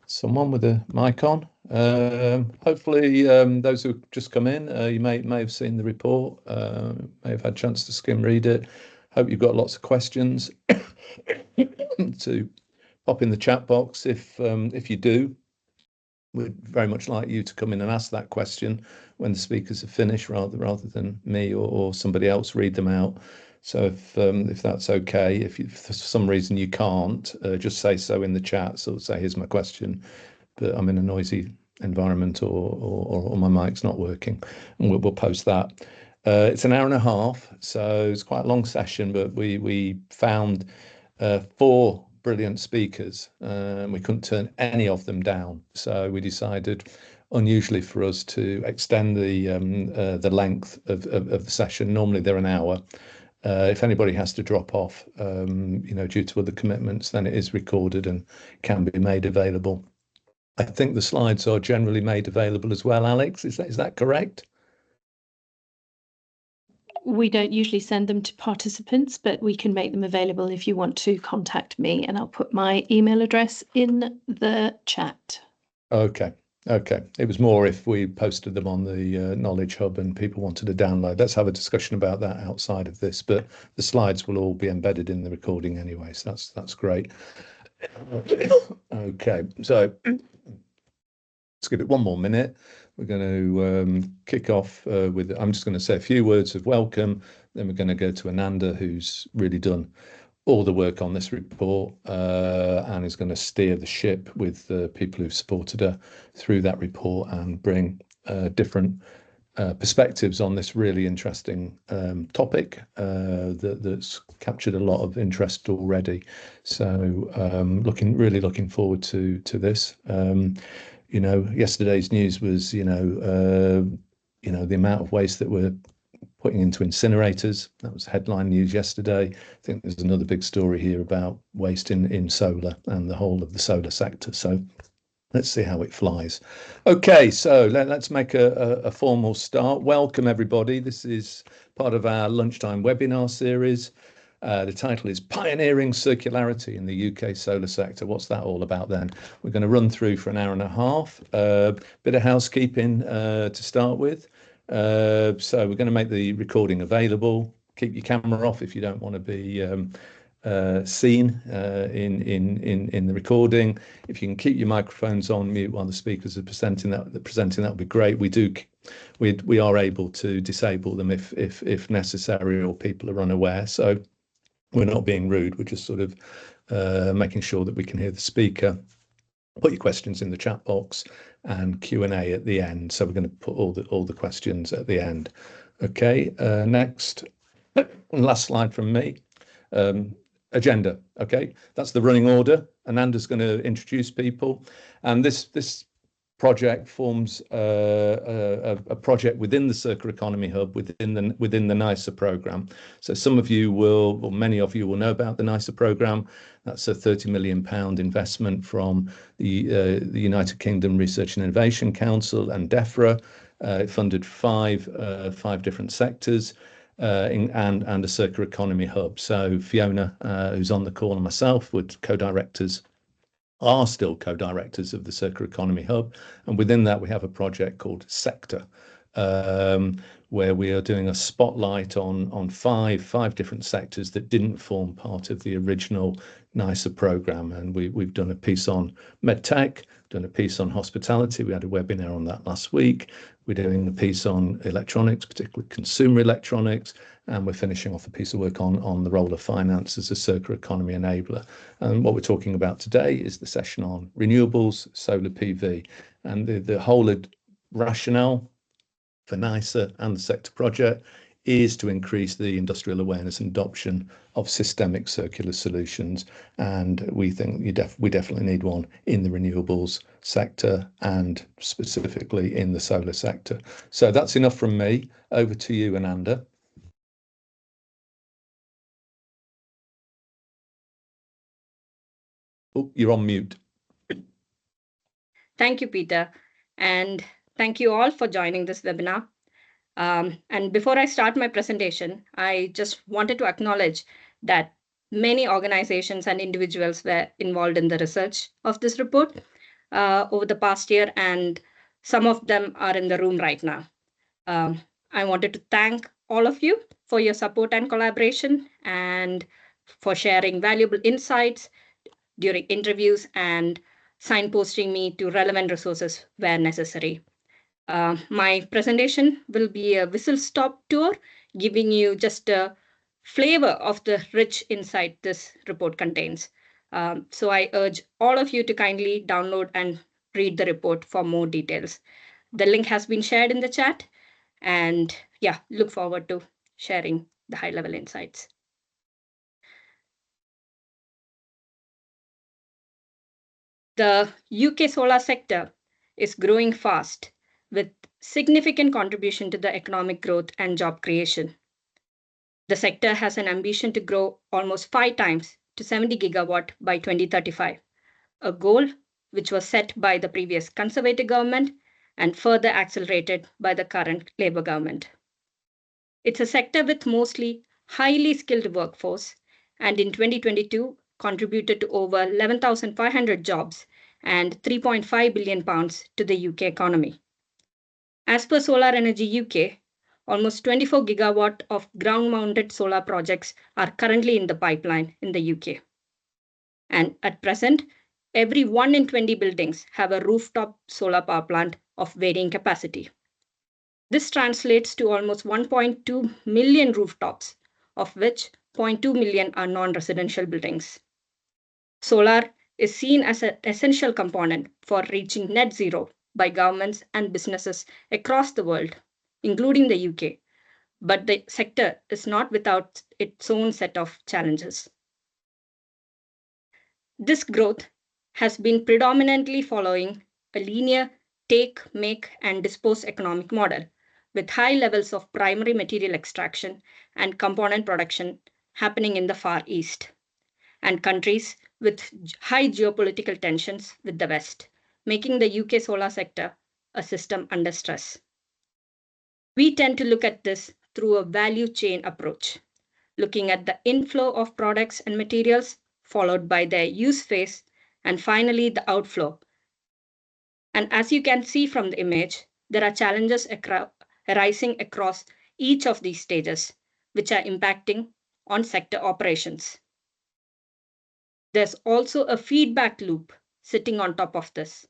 Someone with a mic on. Hopefully, those who just come in, you may have seen the report, may have had a chance to skim read it. Hope you've got lots of questions to pop in the chat box. If you do, we'd very much like you to come in and ask that question when the speakers have finished, rather than me or somebody else read them out. So if that's okay, if for some reason you can't, just say so in the chat. So say, here's my question, but I'm in a noisy environment or my mic's not working, and we'll post that. It's an hour and a half, so it's quite a long session, but we found 4 brilliant speakers, and we couldn't turn any of them down. So we decided, unusually for us, to extend the length of the session. Normally they're an hour. If anybody has to drop off, due to other commitments, then it is recorded and can be made available. I think the slides are generally made available as well, Alex. Is that correct? We don't usually send them to participants, but we can make them available if you want to contact me, and I'll put my email address in the chat. Okay. It was more if we posted them on the Knowledge Hub and people wanted to download. Let's have a discussion about that outside of this, but the slides will all be embedded in the recording anyway, so that's great. Okay, so let's give it one more minute. We're going to kick off with, I'm just going to say a few words of welcome, then we're going to go to Ananda, who's really done all the work on this report and is going to steer the ship with the people who've supported her through that report and bring different perspectives on this really interesting topic that's captured a lot of interest already. So really looking forward to this. Yesterday's news was, the amount of waste that we're putting into incinerators. That was headline news yesterday. I think there's another big story here about waste in solar and the whole of the solar sector. So let's see how it flies. Okay, so let's make a formal start. Welcome, everybody. This is part of our lunchtime webinar series. The title is Pioneering Circularity in the UK Solar Sector. What's that all about then? We're going to run through for an hour and a half. Bit of housekeeping to start with. So we're going to make the recording available. Keep your camera off if you don't want to be seen in the recording. If you can keep your microphones on mute while the speakers are presenting, that would be great. We are able to disable them if necessary or people are unaware. So we're not being rude. We're just sort of making sure that we can hear the speaker. Put your questions in the chat box and Q&A at the end. So we're going to put all the questions at the end. Okay, next, last slide from me. Agenda. Okay, that's the running order. Ananda's going to introduce people, and this project forms a project within the Circular Economy Hub, within the NICER program. So some of you will, or many of you will know about the NICER program. That's a £30 million investment from the United Kingdom Research and Innovation Council and DEFRA. It funded five different sectors and a Circular Economy Hub. So Fiona, who's on the call, and myself are still co-directors of the Circular Economy Hub, and within that we have a project called CEctor, where we are doing a spotlight on five different sectors that didn't form part of the original NICER program. And we've done a piece on medtech, done a piece on hospitality. We had a webinar on that last week. We're doing a piece on electronics, particularly consumer electronics, and we're finishing off a piece of work on the role of finance as a circular economy enabler. And what we're talking about today is the session on renewables, solar PV, and the whole rationale for NICER and the sector project is to increase the industrial awareness and adoption of systemic circular solutions. And we think we definitely need one in the renewables sector and specifically in the solar sector. So that's enough from me. Over to you, Ananda. Oh, you're on mute. Thank you, Peter. And thank you all for joining this webinar. And before I start my presentation, I just wanted to acknowledge that many organizations and individuals were involved in the research of this report. over the past year, and some of them are in the room right now. I wanted to thank all of you for your support and collaboration and for sharing valuable insights during interviews and signposting me to relevant resources where necessary. My presentation will be a whistle-stop tour, giving you just a flavor of the rich insight this report contains. So I urge all of you to kindly download and read the report for more details. The link has been shared in the chat, and yeah, look forward to sharing the high-level insights. The UK solar sector is growing fast with significant contribution to the economic growth and job creation. The sector has an ambition to grow almost 5 times to 70 gigawatt by 2035, a goal which was set by the previous Conservative government and further accelerated by the current Labour government. It's a sector with mostly highly skilled workforce, and in 2022 contributed to over 11,500 jobs and £3.5 billion to the UK economy. As per Solar Energy UK, almost 24 gigawatt of ground-mounted solar projects are currently in the pipeline in the UK. And at present, every 1 in 20 buildings have a rooftop solar power plant of varying capacity. This translates to almost 1.2 million rooftops, of which 0.2 million are non-residential buildings. Solar is seen as an essential component for reaching net zero by governments and businesses across the world, including the UK. But the sector is not without its own set of challenges. This growth has been predominantly following a linear take, make, and dispose economic model, with high levels of primary material extraction and component production happening in the Far East, and countries with high geopolitical tensions with the West, making the UK solar sector a system under stress. We tend to look at this through a value chain approach, looking at the inflow of products and materials, followed by their use phase, and finally the outflow. And as you can see from the image, there are challenges arising across each of these stages, which are impacting on sector operations. There's also a feedback loop sitting on top of this,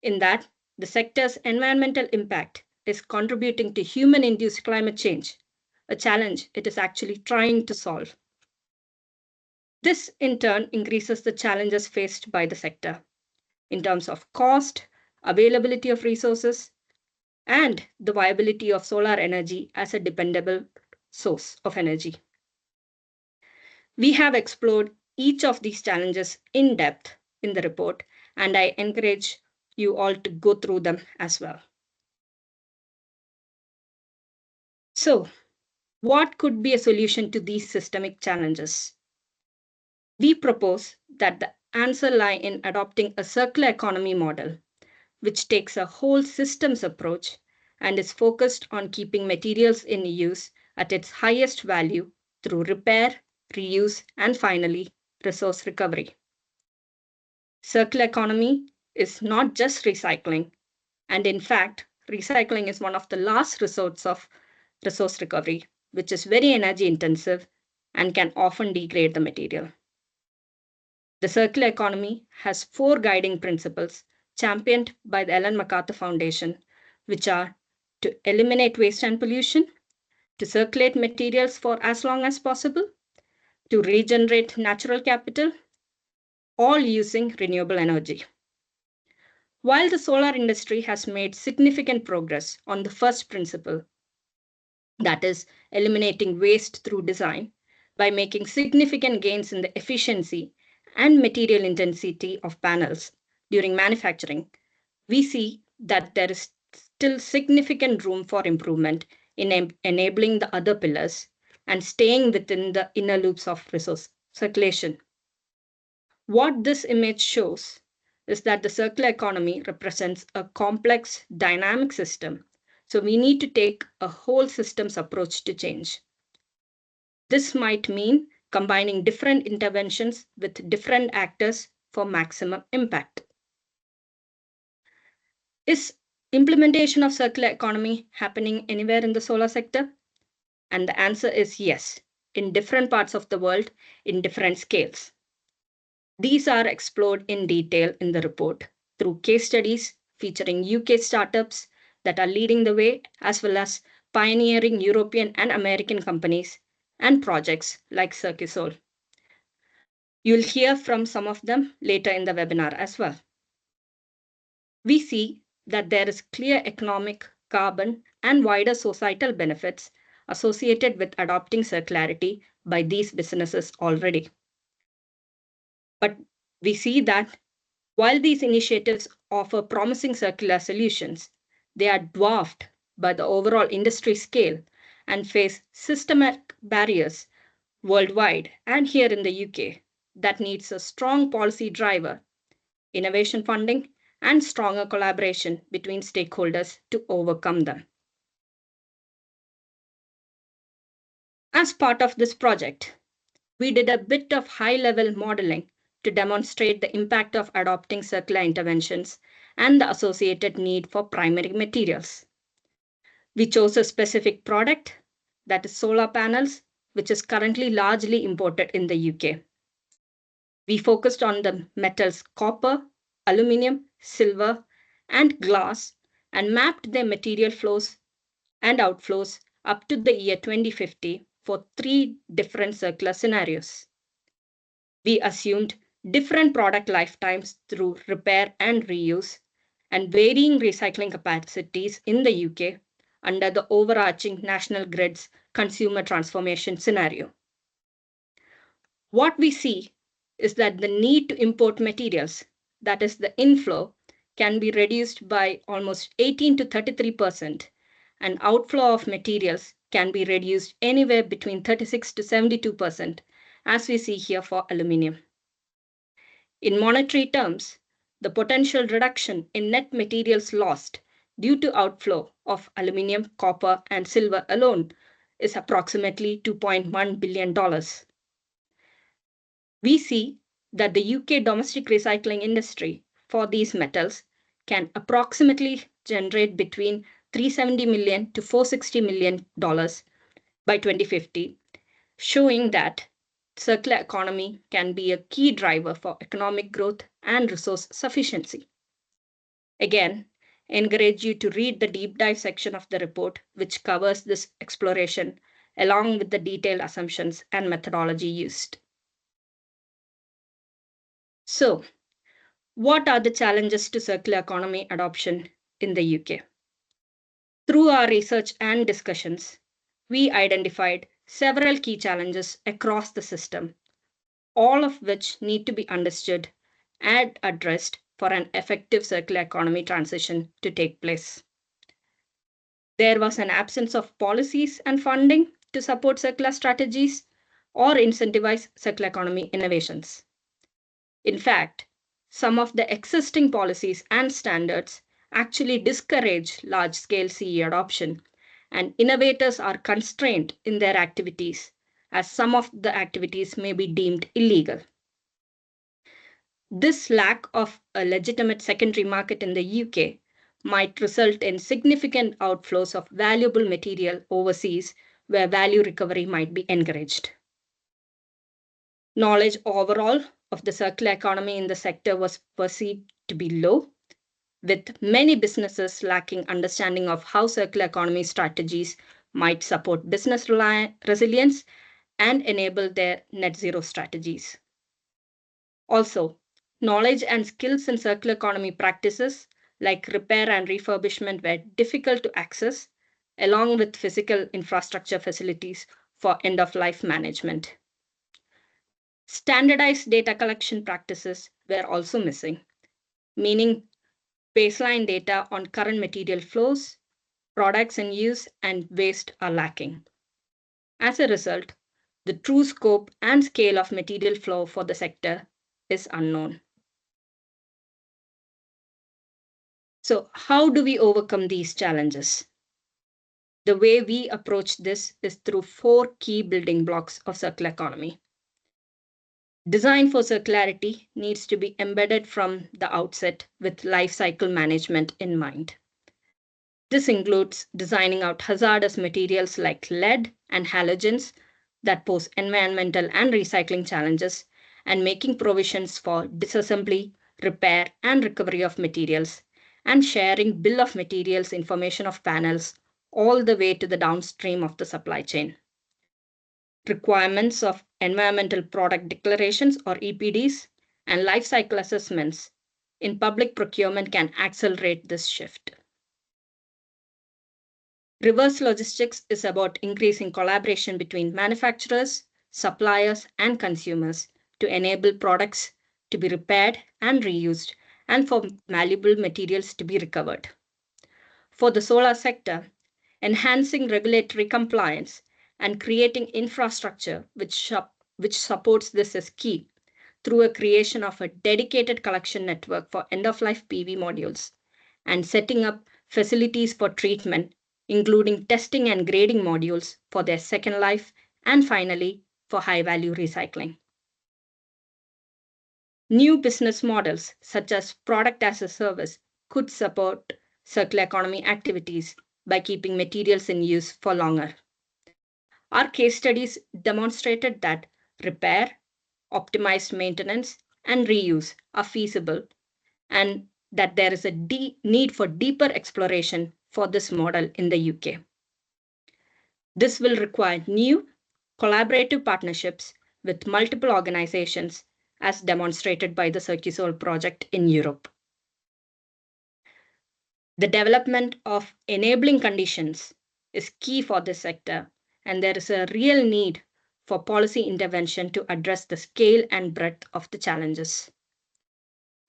in that the sector's environmental impact is contributing to human-induced climate change, a challenge it is actually trying to solve. This, in turn, increases the challenges faced by the sector in terms of cost, availability of resources, and the viability of solar energy as a dependable source of energy. We have explored each of these challenges in depth in the report, and I encourage you all to go through them as well. So, what could be a solution to these systemic challenges? We propose that the answer lie in adopting a circular economy model, which takes a whole systems approach and is focused on keeping materials in use at its highest value through repair, reuse, and finally, resource recovery. Circular economy is not just recycling, and in fact, recycling is one of the last resorts of resource recovery, which is very energy intensive and can often degrade the material. The circular economy has 4 guiding principles championed by the Ellen MacArthur Foundation, which are to eliminate waste and pollution, to circulate materials for as long as possible, to regenerate natural capital, all using renewable energy. While the solar industry has made significant progress on the first principle, that is, eliminating waste through design, by making significant gains in the efficiency and material intensity of panels during manufacturing, we see that there is still significant room for improvement in enabling the other pillars and staying within the inner loops of resource circulation. What this image shows is that the circular economy represents a complex, dynamic system. So we need to take a whole systems approach to change. This might mean combining different interventions with different actors for maximum impact. Is implementation of circular economy happening anywhere in the solar sector? And the answer is yes, in different parts of the world, in different scales. These are explored in detail in the report through case studies featuring UK startups that are leading the way, as well as pioneering European and American companies and projects like Circularity. You'll hear from some of them later in the webinar as well. We see that there is clear economic, carbon, and wider societal benefits associated with adopting circularity by these businesses already. But we see that while these initiatives offer promising circular solutions, they are dwarfed by the overall industry scale and face systemic barriers worldwide and here in the UK that needs a strong policy driver, innovation funding, and stronger collaboration between stakeholders to overcome them. As part of this project, we did a bit of high-level modeling to demonstrate the impact of adopting circular interventions and the associated need for primary materials. We chose a specific product, that is solar panels, which is currently largely imported in the UK. We focused on the metals copper, aluminium, silver, and glass, and mapped their material flows and outflows up to the year 2050 for 3 different circular scenarios. We assumed different product lifetimes through repair and reuse and varying recycling capacities in the UK under the overarching national grid's consumer transformation scenario. What we see is that the need to import materials, that is the inflow, can be reduced by almost 18 to 33%, and outflow of materials can be reduced anywhere between 36 to 72%, as we see here for aluminium. In monetary terms, the potential reduction in net materials lost due to outflow of aluminium, copper, and silver alone is approximately $2.1 billion. We see that the UK domestic recycling industry for these metals can approximately generate between $370 million to $460 million by 2050, showing that circular economy can be a key driver for economic growth and resource sufficiency. Again, I encourage you to read the deep dive section of the report, which covers this exploration along with the detailed assumptions and methodology used. So, what are the challenges to circular economy adoption in the UK? Through our research and discussions, we identified several key challenges across the system, all of which need to be understood and addressed for an effective circular economy transition to take place. There was an absence of policies and funding to support circular strategies or incentivize circular economy innovations. In fact, some of the existing policies and standards actually discourage large-scale CE adoption, and innovators are constrained in their activities, as some of the activities may be deemed illegal. This lack of a legitimate secondary market in the UK might result in significant outflows of valuable material overseas, where value recovery might be encouraged. Knowledge overall of the circular economy in the sector was perceived to be low, with many businesses lacking understanding of how circular economy strategies might support business resilience and enable their net zero strategies. Also, knowledge and skills in circular economy practices like repair and refurbishment were difficult to access, along with physical infrastructure facilities for end-of-life management. Standardized data collection practices were also missing, meaning baseline data on current material flows, products in use, and waste are lacking. As a result, the true scope and scale of material flow for the sector is unknown. So, how do we overcome these challenges? The way we approach this is through 4 key building blocks of circular economy. Design for circularity needs to be embedded from the outset with life cycle management in mind. This includes designing out hazardous materials like lead and halogens that pose environmental and recycling challenges, and making provisions for disassembly, repair, and recovery of materials, and sharing bill of materials information of panels all the way to the downstream of the supply chain. Requirements of environmental product declarations or EPDs and life cycle assessments in public procurement can accelerate this shift. Reverse logistics is about increasing collaboration between manufacturers, suppliers, and consumers to enable products to be repaired and reused, and for malleable materials to be recovered. For the solar sector, enhancing regulatory compliance and creating infrastructure which supports this is key through a creation of a dedicated collection network for end-of-life PV modules and setting up facilities for treatment, including testing and grading modules for their second life, and finally, for high-value recycling. New business models, such as product as a service, could support circular economy activities by keeping materials in use for longer. Our case studies demonstrated that repair, optimized maintenance, and reuse are feasible, and that there is a need for deeper exploration for this model in the UK. This will require new collaborative partnerships with multiple organizations, as demonstrated by the Circusol project in Europe. The development of enabling conditions is key for this sector, and there is a real need for policy intervention to address the scale and breadth of the challenges.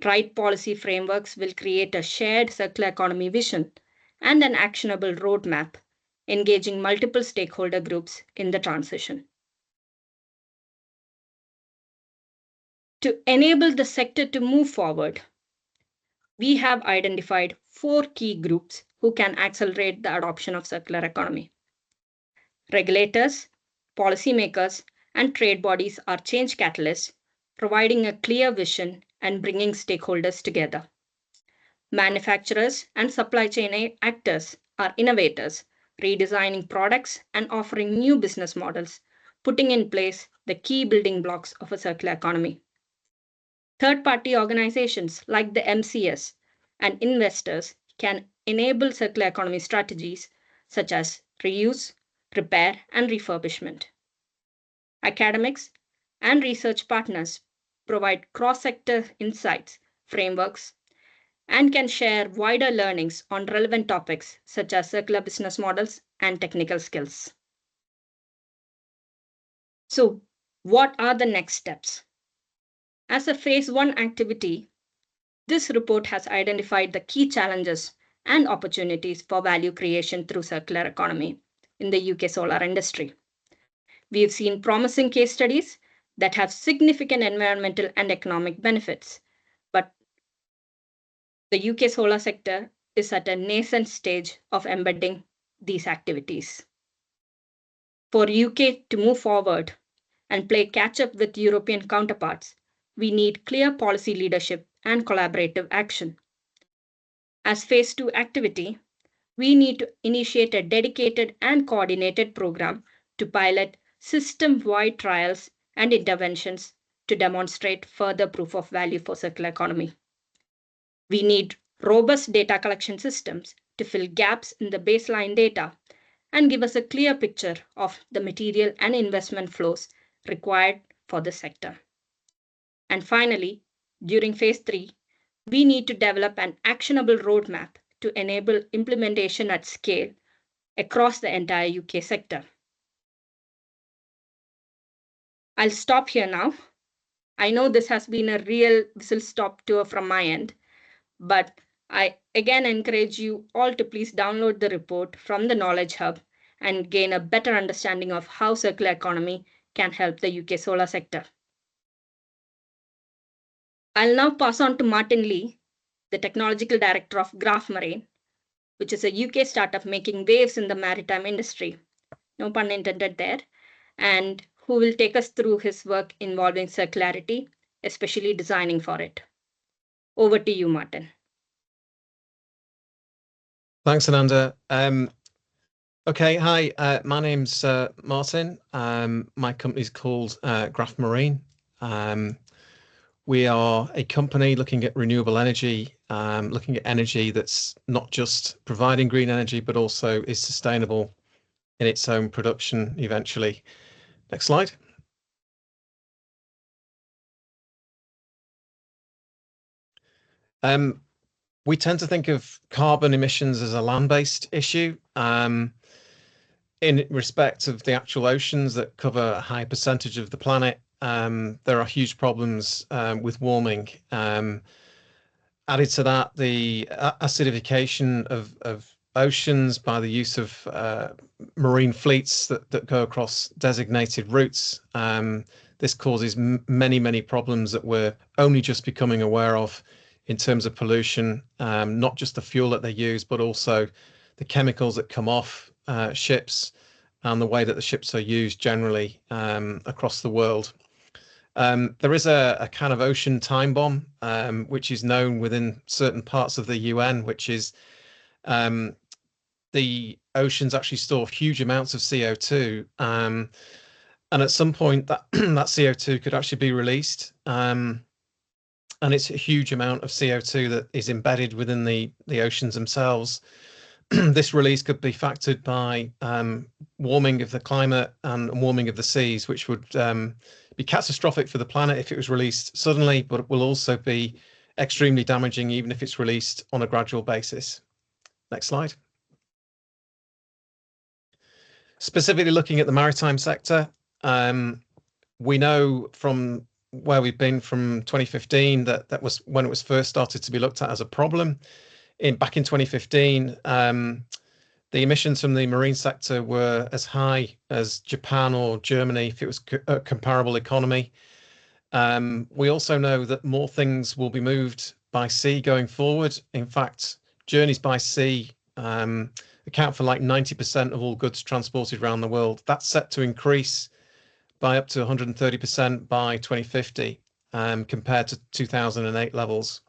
Right policy frameworks will create a shared circular economy vision and an actionable roadmap, engaging multiple stakeholder groups in the transition. To enable the sector to move forward, we have identified 4 key groups who can accelerate the adoption of circular economy. Regulators, policymakers, and trade bodies are change catalysts, providing a clear vision and bringing stakeholders together. Manufacturers and supply chain actors are innovators, redesigning products and offering new business models, putting in place the key building blocks of a circular economy. Third-party organizations like the MCS and investors can enable circular economy strategies such as reuse, repair, and refurbishment. Academics and research partners provide cross-sector insights, frameworks, and can share wider learnings on relevant topics such as circular business models and technical skills. So, what are the next steps? As a phase 1 activity, this report has identified the key challenges and opportunities for value creation through circular economy in the UK solar industry. We have seen promising case studies that have significant environmental and economic benefits, but the UK solar sector is at a nascent stage of embedding these activities. For UK to move forward and play catch-up with European counterparts, we need clear policy leadership and collaborative action. As phase 2 activity, we need to initiate a dedicated and coordinated program to pilot system-wide trials and interventions to demonstrate further proof of value for circular economy. We need robust data collection systems to fill gaps in the baseline data and give us a clear picture of the material and investment flows required for the sector. And finally, during phase 3, we need to develop an actionable roadmap to enable implementation at scale across the entire UK sector. I'll stop here now. I know this has been a real whistle-stop tour from my end, but I again encourage you all to please download the report from the Knowledge Hub and gain a better understanding of how circular economy can help the UK solar sector. I'll now pass on to Martin Lee, the Technological Director of Graph Marine, which is a UK startup making waves in the maritime industry, no pun intended there, and who will take us through his work involving circularity, especially designing for it. Over to you, Martin. Thanks, Ananda. Okay, hi, my name's Martin. My company's called Graph Marine. We are a company looking at renewable energy, looking at energy that's not just providing green energy, but also is sustainable in its own production eventually. Next slide. We tend to think of carbon emissions as a land-based issue. In respect of the actual oceans that cover a high percentage of the planet, there are huge problems with warming. Added to that, the acidification of oceans by the use of marine fleets that go across designated routes. This causes many problems that we're only just becoming aware of in terms of pollution, not just the fuel that they use, but also the chemicals that come off ships and the way that the ships are used generally across the world. There is a kind of ocean time bomb, which is known within certain parts of the UN, which is the oceans actually store huge amounts of CO2. And at some point that CO2 could actually be released. And it's a huge amount of CO2 that is embedded within the oceans themselves. This release could be factored by warming of the climate and warming of the seas, which would be catastrophic for the planet if it was released suddenly, but it will also be extremely damaging even if it's released on a gradual basis. Next slide. Specifically looking at the maritime sector, we know from where we've been from 2015 that was when it was first started to be looked at as a problem. Back in 2015, the emissions from the marine sector were as high as Japan or Germany if it was a comparable economy. We also know that more things will be moved by sea going forward. In fact, journeys by sea account for like 90% of all goods transported around the world. That's set to increase by up to 130% by 2050 compared to 2008 levels.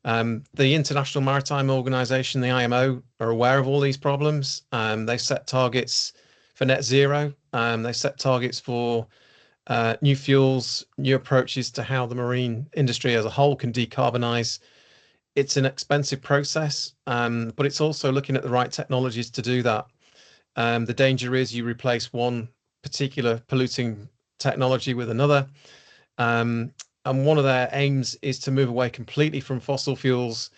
The International Maritime Organization, the IMO, are aware of all these problems. They set targets for net zero. They set targets for new fuels, new approaches to how the marine industry as a whole can decarbonize. It's an expensive process, but it's also looking at the right technologies to do that. The danger is you replace one particular polluting technology with another. And one of their aims is to move away completely from fossil fuels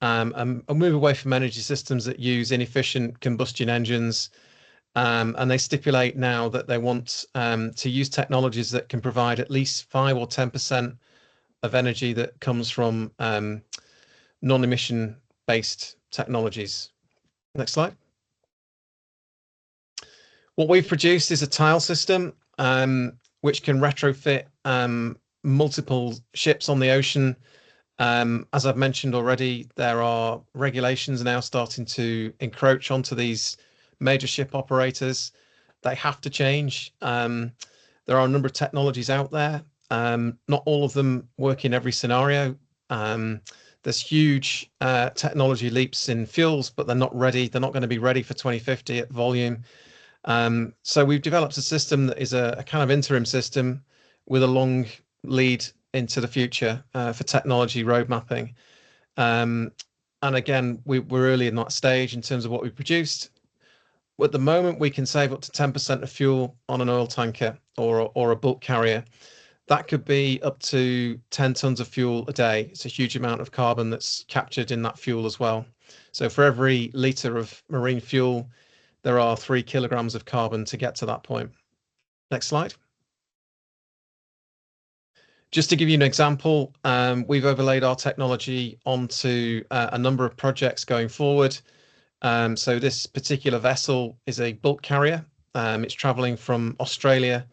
and move away from energy systems that use inefficient combustion engines. And they stipulate now that they want to use technologies that can provide at least 5 or 10% of energy that comes from non-emission based technologies. Next slide. What we've produced is a tile system which can retrofit multiple ships on the ocean. As I've mentioned already, there are regulations now starting to encroach onto these major ship operators. They have to change. There are a number of technologies out there. Not all of them work in every scenario. There's huge technology leaps in fuels, but they're not ready. They're not going to be ready for 2050 at volume. So we've developed a system that is a kind of interim system with a long lead into the future for technology road mapping. And again, we're early in that stage in terms of what we produced. At the moment, we can save up to 10% of fuel on an oil tanker or a bulk carrier. That could be up to 10 tons of fuel a day. It's a huge amount of carbon that's captured in that fuel as well. So for every litre of marine fuel, there are 3 kilograms of carbon to get to that point. Next slide. Just to give you an example, we've overlaid our technology onto a number of projects going forward. So this particular vessel is a bulk carrier. It's traveling from Australia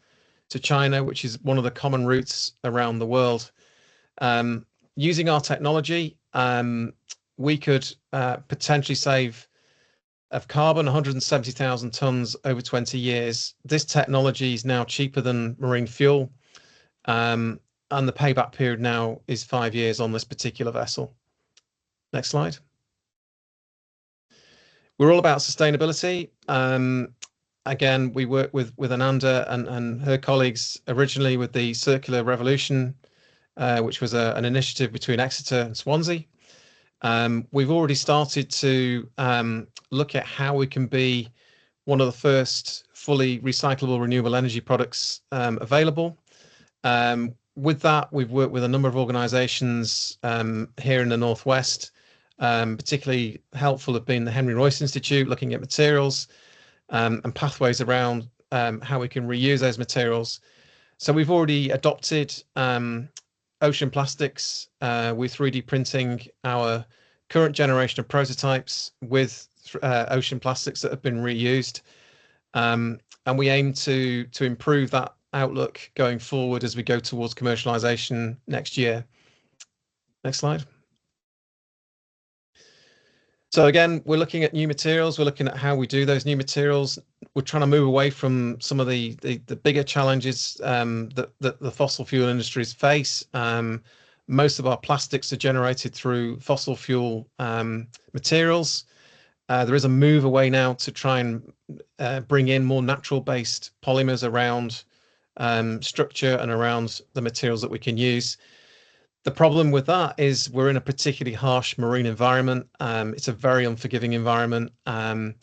to China, which is one of the common routes around the world. Using our technology, we could potentially save of carbon, 170,000 tons over 20 years. This technology is now cheaper than marine fuel, and the payback period now is 5 years on this particular vessel. Next slide. We're all about sustainability. Again, we work with Ananda and her colleagues originally with the Circular Revolution, which was an initiative between Exeter and Swansea. We've already started to look at how we can be one of the first fully recyclable renewable energy products available. With that, we've worked with a number of organisations here in the Northwest. Particularly helpful have been the Henry Royce Institute, looking at materials and pathways around how we can reuse those materials. So we've already adopted ocean plastics with 3D printing our current generation of prototypes with ocean plastics that have been reused. And we aim to improve that outlook going forward as we go towards commercialization next year. Next slide. So again, we're looking at new materials. We're looking at how we do those new materials. We're trying to move away from some of the bigger challenges that the fossil fuel industries face. Most of our plastics are generated through fossil fuel materials. There is a move away now to try and bring in more natural-based polymers around structure and around the materials that we can use. The problem with that is we're in a particularly harsh marine environment. It's a very unforgiving environment. And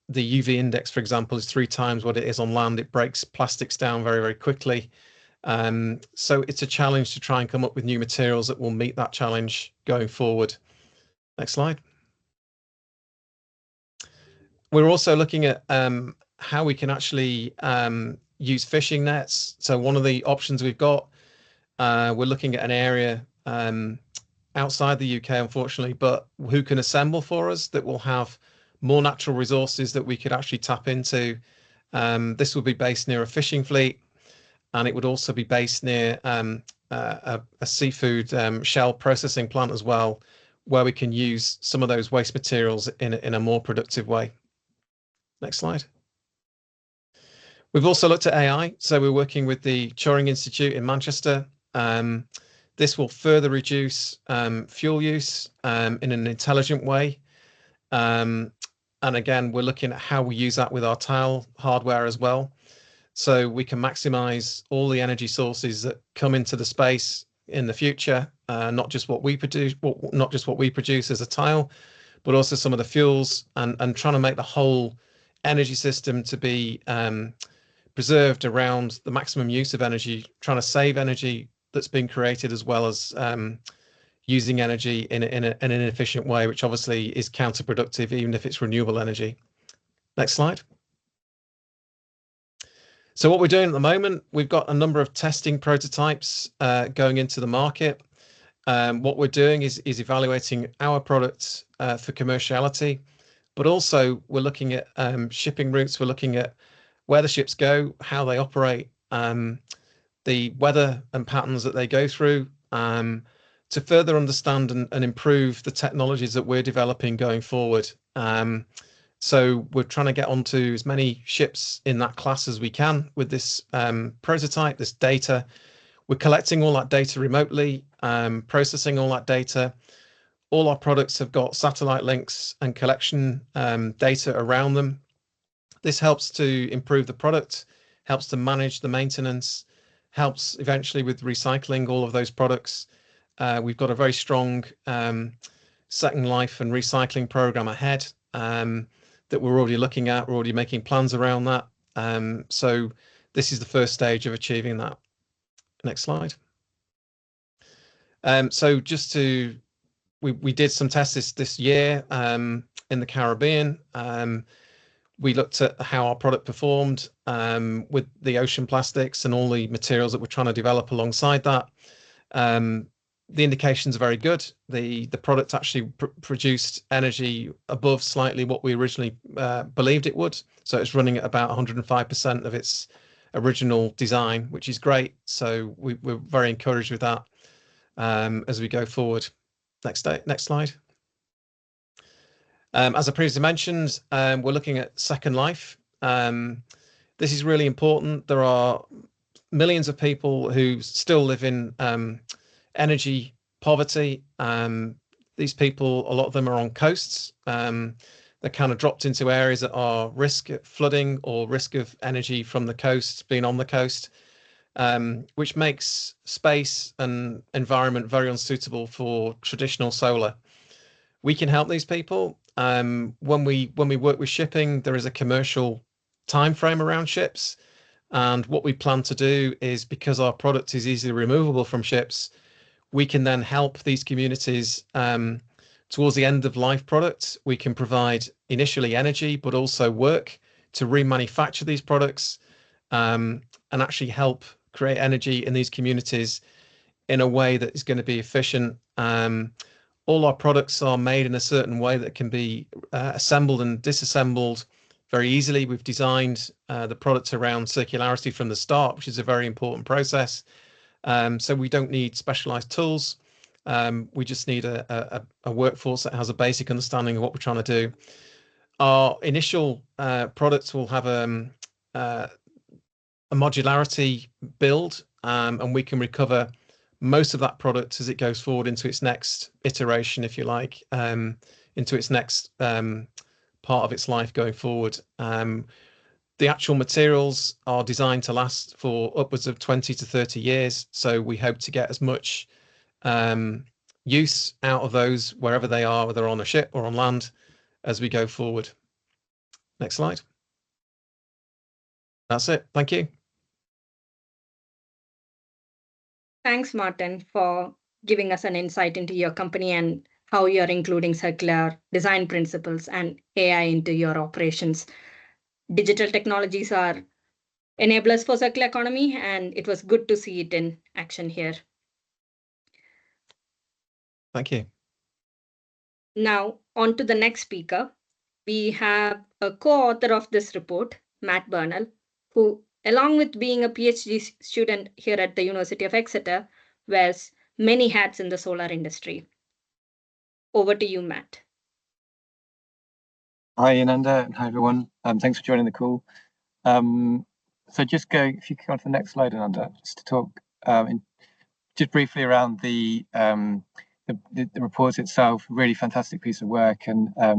the UV index, for example, is 3 times what it is on land. It breaks plastics down very, very quickly. So it's a challenge to try and come up with new materials that will meet that challenge going forward. Next slide. We're also looking at how we can actually use fishing nets. So one of the options we've got, we're looking at an area outside the UK, unfortunately, but who can assemble for us that will have more natural resources that we could actually tap into. This would be based near a fishing fleet, and it would also be based near a seafood shell processing plant as well, where we can use some of those waste materials in a more productive way. Next slide. We've also looked at AI. So we're working with the Turing Institute in Manchester. This will further reduce fuel use in an intelligent way. And again, we're looking at how we use that with our tile hardware as well. So we can maximize all the energy sources that come into the space in the future, not just what we produce as a tile, but also some of the fuels, and trying to make the whole energy system to be preserved around the maximum use of energy, trying to save energy that's been created, as well as using energy in an efficient way, which obviously is counterproductive, even if it's renewable energy. Next slide. So what we're doing at the moment, we've got a number of testing prototypes going into the market. What we're doing is evaluating our products for commerciality, but also we're looking at shipping routes. We're looking at where the ships go, how they operate, the weather and patterns that they go through, to further understand and improve the technologies that we're developing going forward. So we're trying to get onto as many ships in that class as we can with this prototype, this data. We're collecting all that data remotely, processing all that data. All our products have got satellite links and collection data around them. This helps to improve the product, helps to manage the maintenance, helps eventually with recycling all of those products. We've got a very strong second life and recycling program ahead that we're already looking at. We're already making plans around that. So this is the first stage of achieving that. Next slide. So just to, we did some tests this year in the Caribbean. We looked at how our product performed with the ocean plastics and all the materials that we're trying to develop alongside that. The indications are very good. The product actually produced energy above slightly what we originally believed it would. So it's running at about 105% of its original design, which is great. So we're very encouraged with that as we go forward. Next slide. As I previously mentioned, we're looking at second life. This is really important. There are millions of people who still live in energy poverty. These people, a lot of them are on coasts. They're kind of dropped into areas that are risk of flooding or risk of energy from the coast, being on the coast, which makes space and environment very unsuitable for traditional solar. We can help these people. When we work with shipping, there is a commercial time frame around ships. And what we plan to do is, because our product is easily removable from ships, we can then help these communities towards the end of life products. We can provide initially energy, but also work to remanufacture these products and actually help create energy in these communities in a way that is going to be efficient. All our products are made in a certain way that can be assembled and disassembled very easily. We've designed the product around circularity from the start, which is a very important process. So we don't need specialized tools. We just need a workforce that has a basic understanding of what we're trying to do. Our initial products will have a modularity build, and we can recover most of that product as it goes forward into its next iteration, if you like, into its next part of its life going forward. The actual materials are designed to last for upwards of 20 to 30 years. So we hope to get as much use out of those wherever they are, whether on a ship or on land, as we go forward. Next slide. That's it. Thank you. Thanks, Martin, for giving us an insight into your company and how you're including circular design principles and AI into your operations. Digital technologies are enablers for circular economy, and it was good to see it in action here. Thank you. Now, on to the next speaker. We have a co-author of this report, Matt Bernal, who, along with being a PhD student here at the University of Exeter, wears many hats in the solar industry. Over to you, Matt. Hi, Ananda, and hi, everyone. Thanks for joining the call. So just if you could go on to the next slide, Ananda, just to talk just briefly around the report itself. Really fantastic piece of work, and I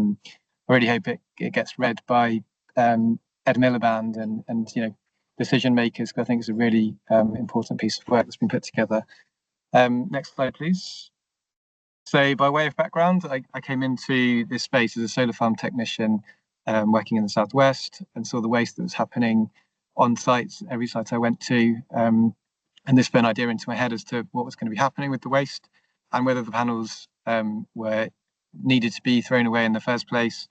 really hope it gets read by Ed Miliband and decision makers. I think it's a really important piece of work that's been put together. Next slide, please. So by way of background, I came into this space as a solar farm technician working in the Southwest, and saw the waste that was happening on sites, every site I went to. And this put an idea into my head as to what was going to be happening with the waste and whether the panels were needed to be thrown away in the first place.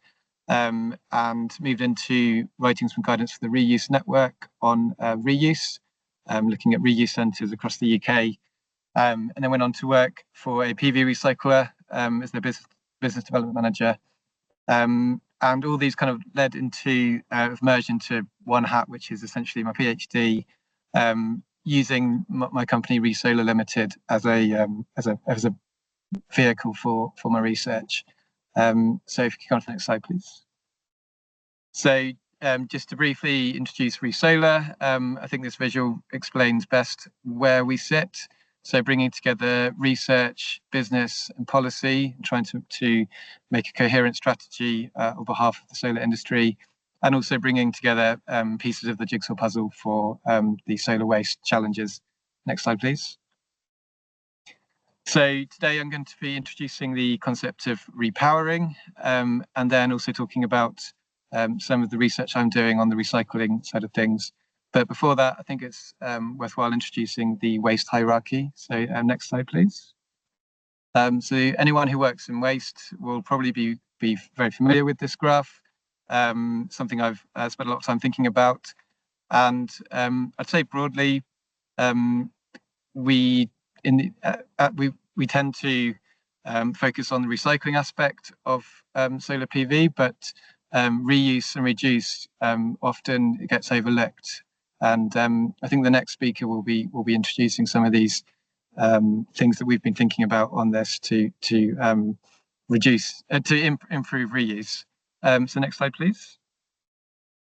And moved into writing some guidance for the reuse network on reuse, looking at reuse centres across the UK. And then went on to work for a PV recycler as their business development manager. And all these kind of led into, merged into one hat, which is essentially my PhD, using my company Resolar Limited as a vehicle for my research. So if you could go on to the next slide, please. So just to briefly introduce Resolar, I think this visual explains best where we sit. So bringing together research, business and policy, and trying to make a coherent strategy on behalf of the solar industry, and also bringing together pieces of the jigsaw puzzle for the solar waste challenges. Next slide, please. So today I'm going to be introducing the concept of repowering, and then also talking about some of the research I'm doing on the recycling side of things. But before that, I think it's worthwhile introducing the waste hierarchy. So next slide, please. So anyone who works in waste will probably be very familiar with this graph, something I've spent a lot of time thinking about. And I'd say broadly, we tend to focus on the recycling aspect of solar PV, but reuse and reduce often gets overlooked. And I think the next speaker will be introducing some of these things that we've been thinking about on this to improve reuse. So next slide, please.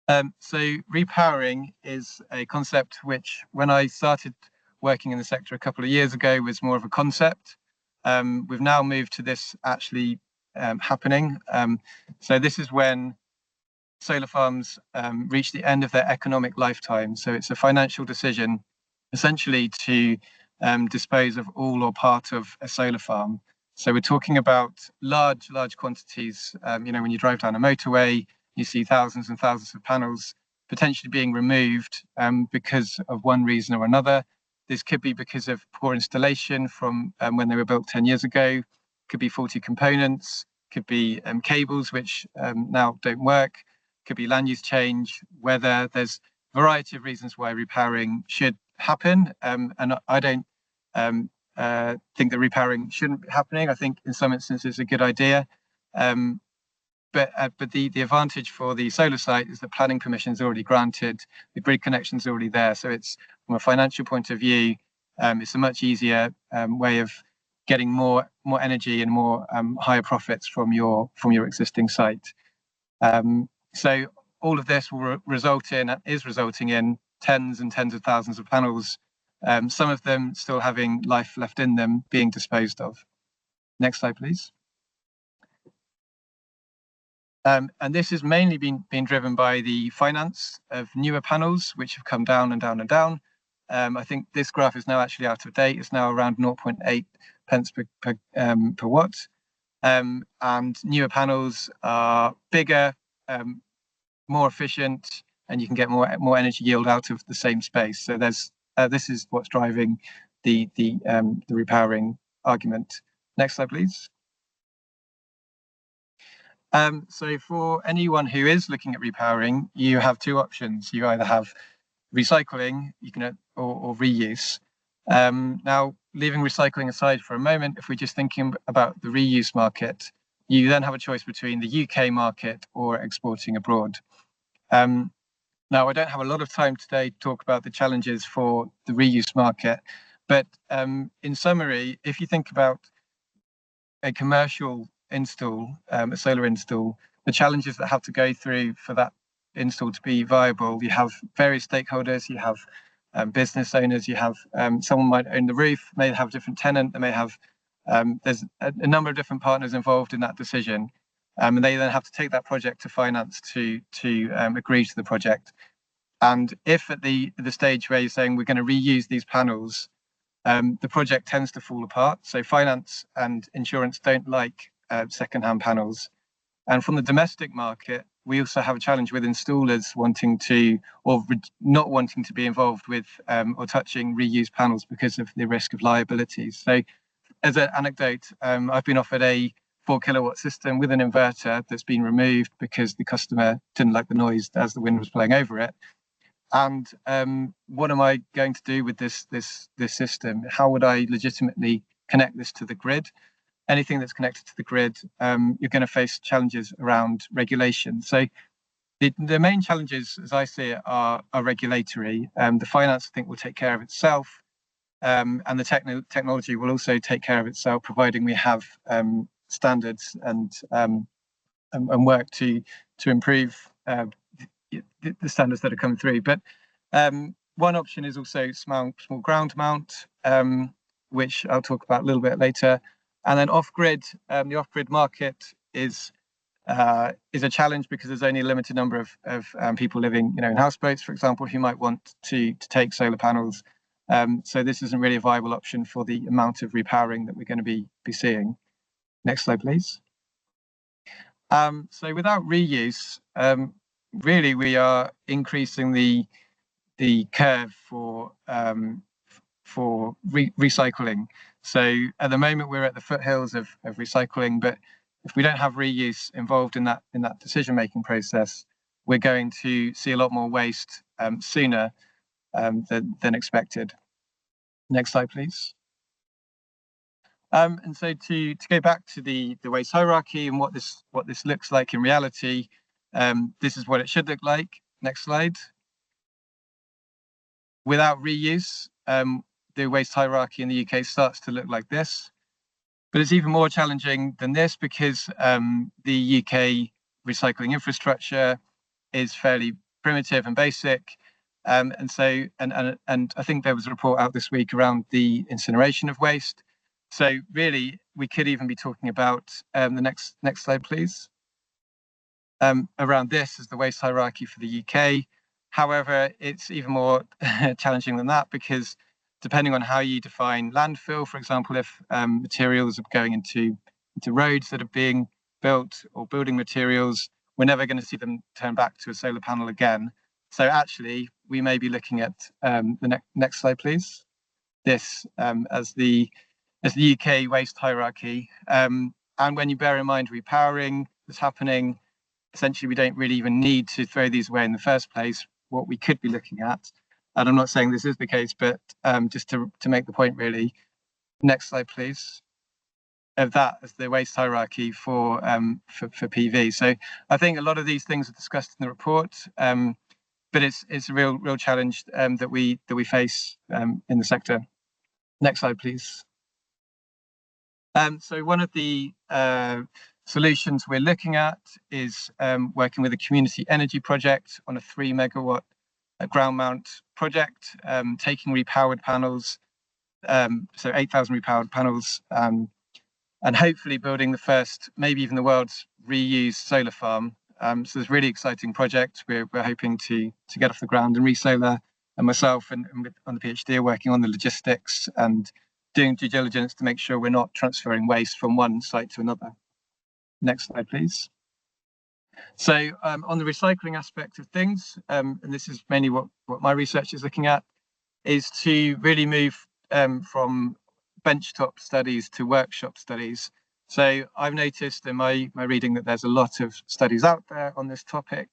So repowering is a concept which, when I started working in the sector a couple of years ago, was more of a concept. We've now moved to this actually happening. So this is when solar farms reach the end of their economic lifetime. So it's a financial decision, essentially, to dispose of all or part of a solar farm. So we're talking about large quantities. When you drive down a motorway, you see thousands and thousands of panels potentially being removed because of one reason or another. This could be because of poor installation from when they were built 10 years ago, could be faulty components, could be cables which now don't work, could be land use change, weather. There's a variety of reasons why repowering should happen. And I don't think that repowering shouldn't be happening. I think in some instances it's a good idea. But the advantage for the solar site is that planning permission is already granted, the grid connection is already there. So it's, from a financial point of view, it's a much easier way of getting more energy and more higher profits from your existing site. So all of this will is resulting in tens and tens of thousands of panels, some of them still having life left in them, being disposed of. Next slide, please. And this has mainly been driven by the finance of newer panels, which have come down and down and down. I think this graph is now actually out of date. It's now around 0.8 pence per watt. And newer panels are bigger, more efficient, and you can get more energy yield out of the same space. So this is what's driving the repowering argument. Next slide, please. So for anyone who is looking at repowering, you have two options. You either have recycling, or reuse. Now, leaving recycling aside for a moment, if we're just thinking about the reuse market, you then have a choice between the UK market or exporting abroad. Now, I don't have a lot of time today to talk about the challenges for the reuse market, but in summary, if you think about a commercial install, a solar install, the challenges that have to go through for that install to be viable, you have various stakeholders, you have business owners, you have someone might own the roof, may have a different tenant, they may have, there's a number of different partners involved in that decision. And they then have to take that project to finance to agree to the project. And if at the stage where you're saying we're going to reuse these panels, the project tends to fall apart. So finance and insurance don't like second-hand panels. And from the domestic market, we also have a challenge with installers wanting to, or not wanting to be involved with or touching reused panels because of the risk of liabilities. So as an anecdote, I've been offered a 4 kilowatt system with an inverter that's been removed because the customer didn't like the noise as the wind was blowing over it. And what am I going to do with this system? How would I legitimately connect this to the grid? Anything that's connected to the grid, you're going to face challenges around regulation. So the main challenges, as I see it, are regulatory. The finance, I think, will take care of itself. And the technology will also take care of itself, providing we have standards and work to improve the standards that are coming through. But one option is also small ground mount, which I'll talk about a little bit later. And then off-grid, the off-grid market is a challenge because there's only a limited number of people living, in houseboats, for example, who might want to take solar panels. So this isn't really a viable option for the amount of repowering that we're going to be seeing. Next slide, please. So without reuse, really we are increasing the curve for recycling. So at the moment we're at the foothills of recycling, but if we don't have reuse involved in that decision-making process, we're going to see a lot more waste sooner than expected. Next slide, please. And so to go back to the waste hierarchy and what this looks like in reality, this is what it should look like. Next slide. Without reuse, the waste hierarchy in the UK starts to look like this. But it's even more challenging than this because the UK recycling infrastructure is fairly primitive and basic. And I think there was a report out this week around the incineration of waste. So really, we could even be talking about the next slide, please. Around this as the waste hierarchy for the UK. However, it's even more challenging than that because depending on how you define landfill, for example, if materials are going into roads that are being built or building materials, we're never going to see them turn back to a solar panel again. So actually, we may be looking at the next slide, please. This as the UK waste hierarchy. And when you bear in mind repowering that's happening, essentially we don't really even need to throw these away in the first place. What we could be looking at, and I'm not saying this is the case, but just to make the point really. Next slide, please. Of that as the waste hierarchy for PV. So I think a lot of these things are discussed in the report, but it's a real challenge that we face in the sector. Next slide, please. So one of the solutions we're looking at is working with a community energy project on a 3 megawatt ground mount project, taking repowered panels, so 8,000 repowered panels, and hopefully building the first, maybe even the world's reused solar farm. So it's a really exciting project. We're hoping to get off the ground, and ReSolar and myself and on the PhD are working on the logistics and doing due diligence to make sure we're not transferring waste from one site to another. Next slide, please. So on the recycling aspect of things, and this is mainly what my research is looking at, is to really move from benchtop studies to workshop studies. So I've noticed in my reading that there's a lot of studies out there on this topic.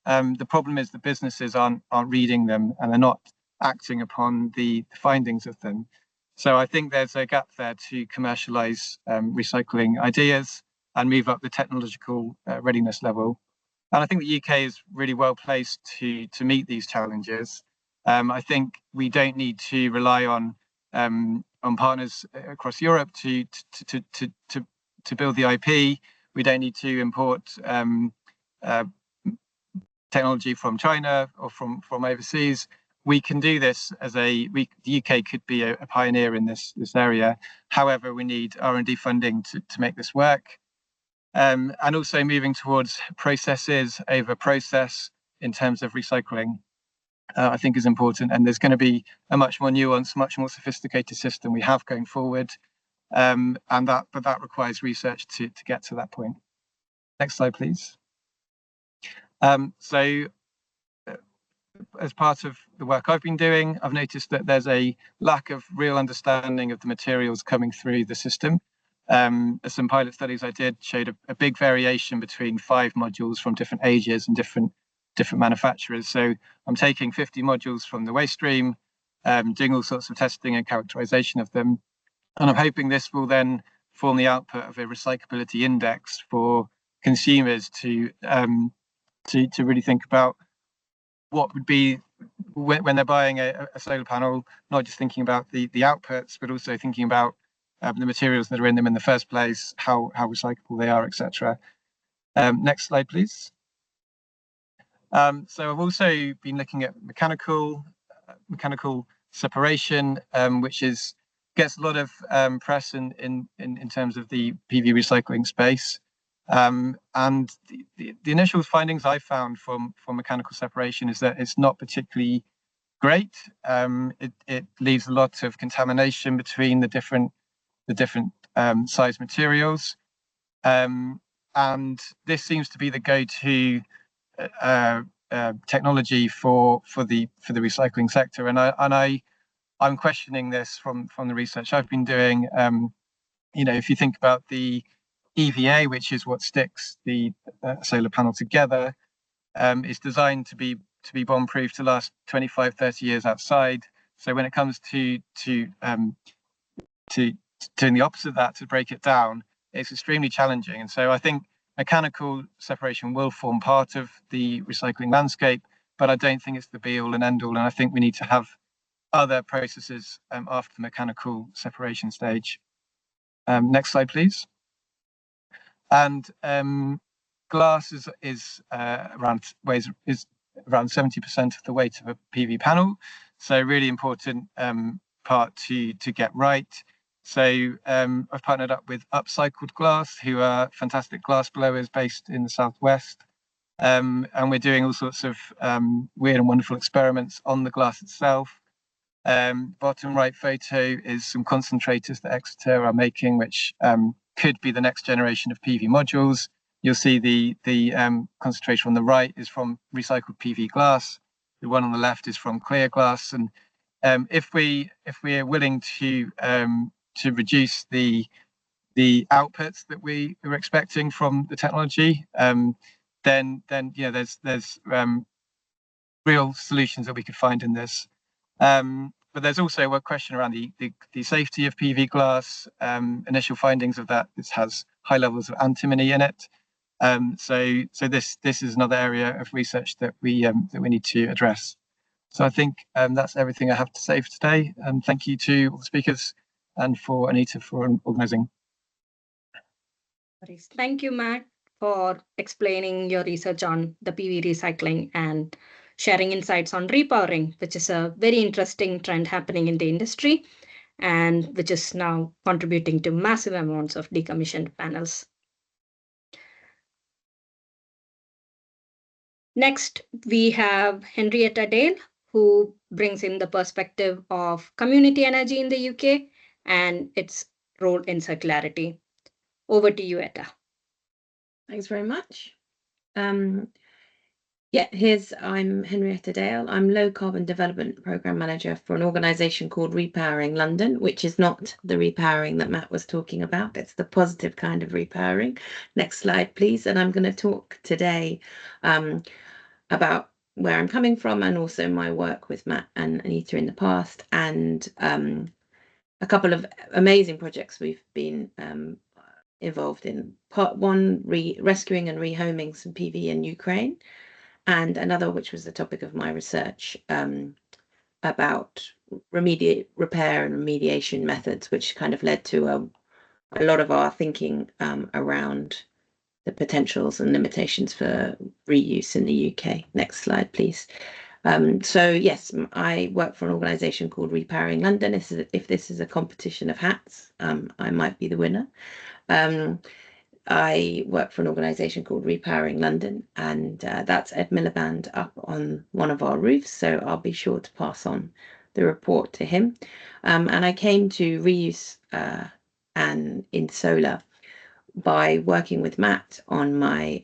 The problem is the businesses aren't reading them and they're not acting upon the findings of them. So I think there's a gap there to commercialize recycling ideas and move up the technological readiness level. And I think the UK is really well placed to meet these challenges. I think we don't need to rely on partners across Europe to build the IP. We don't need to import technology from China or from overseas. We can do this as the UK could be a pioneer in this area. However, we need R&D funding to make this work. And also moving towards processes over process in terms of recycling, I think is important. And there's going to be a much more nuanced, much more sophisticated system we have going forward. But that requires research to get to that point. Next slide, please. So as part of the work I've been doing, I've noticed that there's a lack of real understanding of the materials coming through the system. Some pilot studies I did showed a big variation between 5 modules from different ages and different manufacturers. So I'm taking 50 modules from the waste stream, doing all sorts of testing and characterization of them. And I'm hoping this will then form the output of a recyclability index for consumers to really think about what would be when they're buying a solar panel, not just thinking about the outputs, but also thinking about the materials that are in them in the first place, how recyclable they are, etc. Next slide, please. So I've also been looking at mechanical separation, which gets a lot of press in terms of the PV recycling space. And the initial findings I found from mechanical separation is that it's not particularly great. It leaves a lot of contamination between the different size materials, and this seems to be the go-to technology for the recycling sector. And I'm questioning this from the research I've been doing. If you think about the EVA, which is what sticks the solar panel together, is designed to be bomb-proof to last 25, 30 years outside. So when it comes to doing the opposite of that, to break it down, it's extremely challenging. And so I think mechanical separation will form part of the recycling landscape, but I don't think it's the be-all and end-all. And I think we need to have other processes after the mechanical separation stage. Next slide, please. And glass is around 70% of the weight of a PV panel, so really important part to get right. So I've partnered up with Upcycled Glass, who are fantastic glass blowers based in the southwest, and we're doing all sorts of weird and wonderful experiments on the glass itself. Bottom right photo is some concentrators that CEctor are making, which could be the next generation of PV modules. You'll see the concentrator on the right is from recycled PV glass. The one on the left is from clear glass. And if we are willing to reduce the outputs that we were expecting from the technology, then you know there's real solutions that we could find in this. But there's also a question around the safety of PV glass. Initial findings of that, this has high levels of antimony in it. So this is another area of research that we need to address. So I think that's everything I have to say for today. Thank you to all the speakers and for Anita for organising. Thank you, Matt, for explaining your research on the PV recycling and sharing insights on repowering, which is a very interesting trend happening in the industry and which is now contributing to massive amounts of decommissioned panels. Next, we have Henrietta Dale, who brings in the perspective of community energy in the UK and its role in circularity. Over to you, Etta. Thanks very much. I'm Henrietta Dale. I'm Low Carbon Development Programme Manager for an organisation called Repowering London, which is not the repowering that Matt was talking about. It's the positive kind of repowering. Next slide, please. And I'm going to talk today about where I'm coming from and also my work with Matt and Anita in the past, and a couple of amazing projects we've been involved in. Part one, rescuing and rehoming some PV in Ukraine, and another which was the topic of my research about repair and remediation methods, which kind of led to a lot of our thinking around the potentials and limitations for reuse in the UK. Next slide, please. So yes, I work for an organisation called Repowering London. If this is a competition of hats, I might be the winner. I work for an organisation called Repowering London, and that's Ed Miliband up on one of our roofs, so I'll be sure to pass on the report to him. And I came to reuse and in solar by working with Matt on my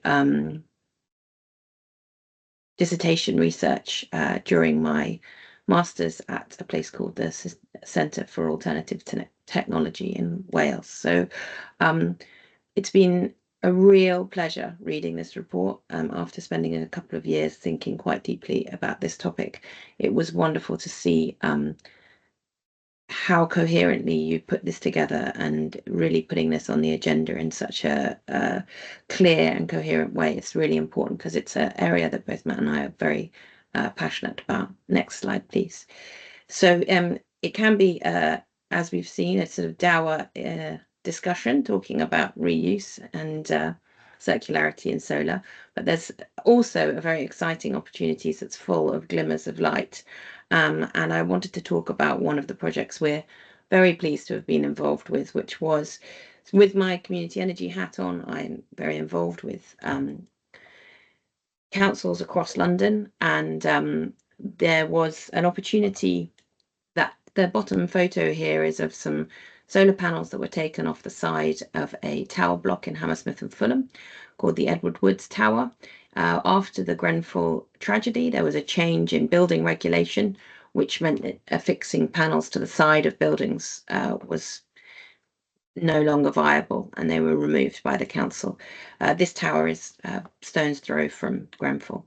dissertation research during my master's at a place called the Centre for Alternative Technology in Wales. So it's been a real pleasure reading this report after spending a couple of years thinking quite deeply about this topic. It was wonderful to see how coherently you put this together and really putting this on the agenda in such a clear and coherent way. It's really important because it's an area that both Matt and I are very passionate about. Next slide, please. So it can be, as we've seen, a sort of dour discussion talking about reuse and circularity in solar, but there's also a very exciting opportunities that's full of glimmers of light. And I wanted to talk about one of the projects we're very pleased to have been involved with, which was, with my community energy hat on, I'm very involved with councils across London, and there was an opportunity that the bottom photo here is of some solar panels that were taken off the side of a tower block in Hammersmith and Fulham called the Edward Woods Tower. After the Grenfell tragedy, there was a change in building regulation, which meant that affixing panels to the side of buildings was no longer viable, and they were removed by the council. This tower is stone's throw from Grenfell.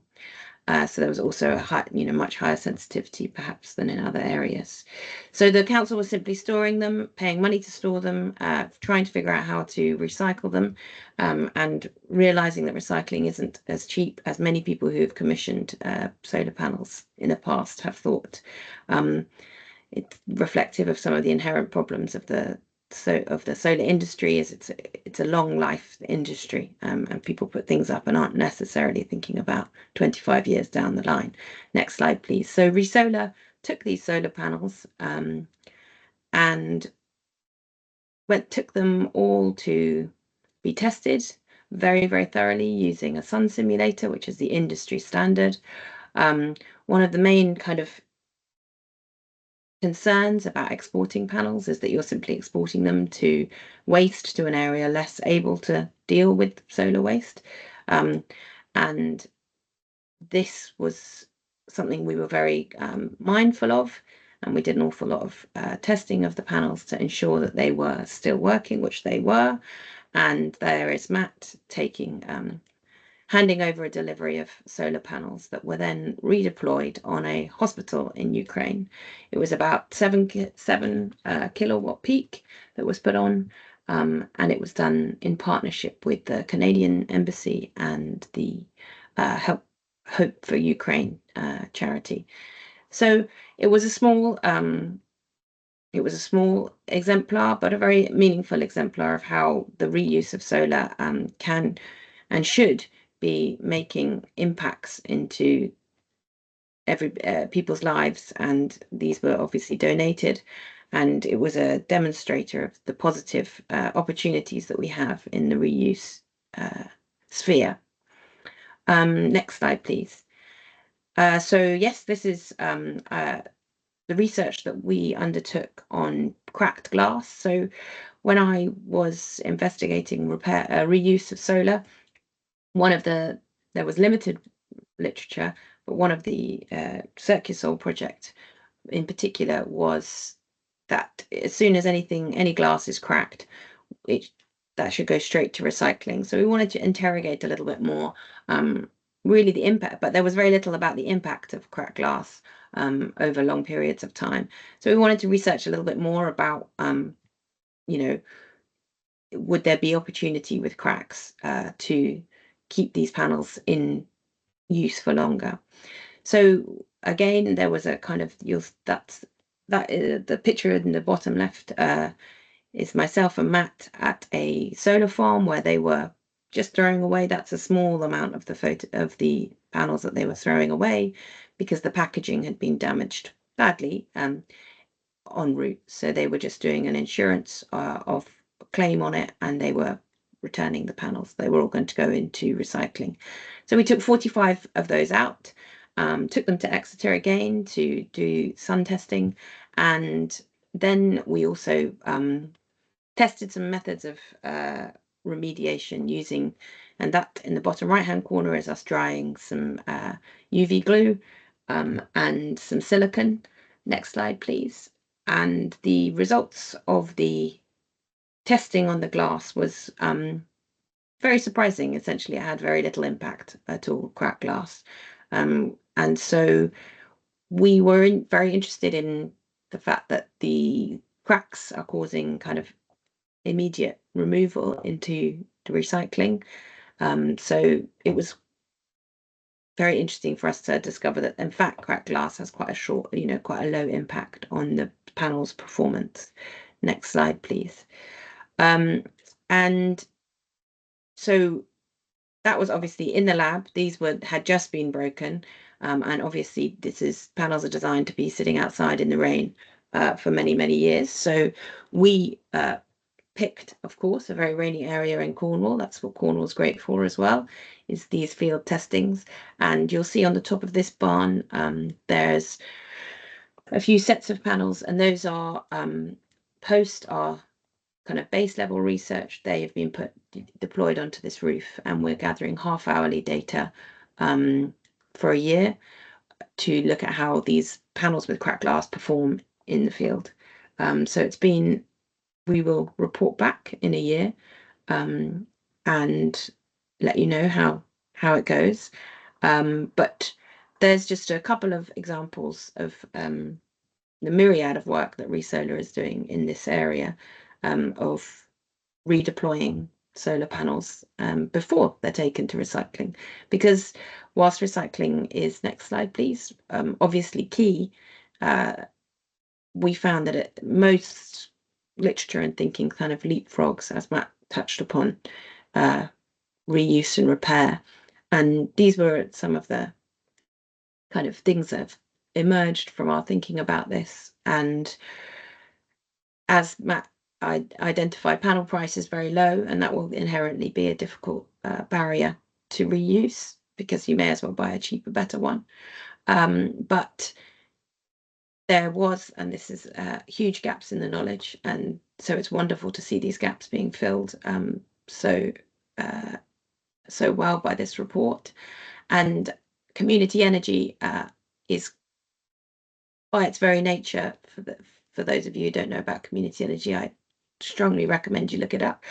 So there was also a much higher sensitivity perhaps than in other areas. So the council was simply storing them, paying money to store them, trying to figure out how to recycle them, and realizing that recycling isn't as cheap as many people who have commissioned solar panels in the past have thought. It's reflective of some of the inherent problems of the the solar industry is it's a long life industry, and people put things up and aren't necessarily thinking about 25 years down the line. Next slide, please. So Resolar took these solar panels and took them all to be tested very, very thoroughly using a sun simulator, which is the industry standard. One of the main kind of concerns about exporting panels is that you're simply exporting them to waste, to an area less able to deal with solar waste. And this was something we were very mindful of, and we did an awful lot of testing of the panels to ensure that they were still working, which they were. And there is Matt handing over a delivery of solar panels that were then redeployed on a hospital in Ukraine. It was about 7 kilowatt peak that was put on, and it was done in partnership with the Canadian Embassy and the Hope for Ukraine charity. So it was a small exemplar, but a very meaningful exemplar of how the reuse of solar can and should be making impacts into people's lives. And these were obviously donated, and it was a demonstrator of the positive opportunities that we have in the reuse sphere. Next slide, please. So yes, this is the research that we undertook on cracked glass. So when I was investigating reuse of solar, there was limited literature, but one of the CircuSol project in particular was that as soon as any glass is cracked, that should go straight to recycling. So we wanted to interrogate a little bit more really the impact, but there was very little about the impact of cracked glass over long periods of time. So we wanted to research a little bit more about, would there be opportunity with cracks to keep these panels in use for longer? So again, there was a kind of the picture in the bottom left is myself and Matt at a solar farm where they were just throwing away. That's a small amount of the panels that they were throwing away because the packaging had been damaged badly en route. So they were just doing an insurance of claim on it, and they were returning the panels. They were all going to go into recycling. So we took 45 of those out, took them to Exeter again to do sun testing, and then we also tested some methods of remediation using, and that in the bottom right hand corner is us drying some UV glue and some silicone. Next slide, please. And the results of the testing on the glass was very surprising. Essentially, it had very little impact at all, cracked glass. And so we were very interested in the fact that the cracks are causing kind of immediate removal into the recycling. So it was very interesting for us to discover that, in fact, cracked glass has quite a low impact on the panel's performance. Next slide, please. And so that was obviously in the lab. These had just been broken, and obviously panels are designed to be sitting outside in the rain for many, many years. So we picked, of course, a very rainy area in Cornwall. That's what Cornwall's great for as well, is these field testings. And you'll see on the top of this barn, there's a few sets of panels, and those are post our kind of base level research. They have been deployed onto this roof, and we're gathering half-hourly data for a year to look at how these panels with cracked glass perform in the field. So we will report back in a year and let you know how it goes. But there's just a couple of examples of the myriad of work that Resolar is doing in this area of redeploying solar panels before they're taken to recycling. Because whilst recycling is, next slide please, obviously key, we found that most literature and thinking kind of leapfrogs, as Matt touched upon, reuse and repair. And these were some of the kind of things that have emerged from our thinking about this. And as Matt identified, panel price is very low, and that will inherently be a difficult barrier to reuse, because you may as well buy a cheaper, better one. But there was, and this is huge gaps in the knowledge, and so it's wonderful to see these gaps being filled so well by this report. And community energy is, by its very nature, for those of you who don't know about community energy, I strongly recommend you look it up,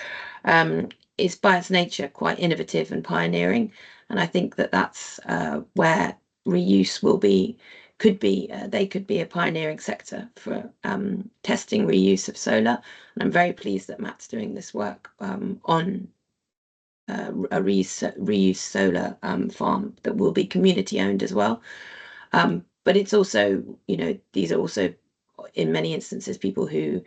is by its nature quite innovative and pioneering. And I think that that's where reuse could be a pioneering sector for testing reuse of solar. And I'm very pleased that Matt's doing this work on a reuse solar farm that will be community owned as well. But it's also, these are also in many instances people who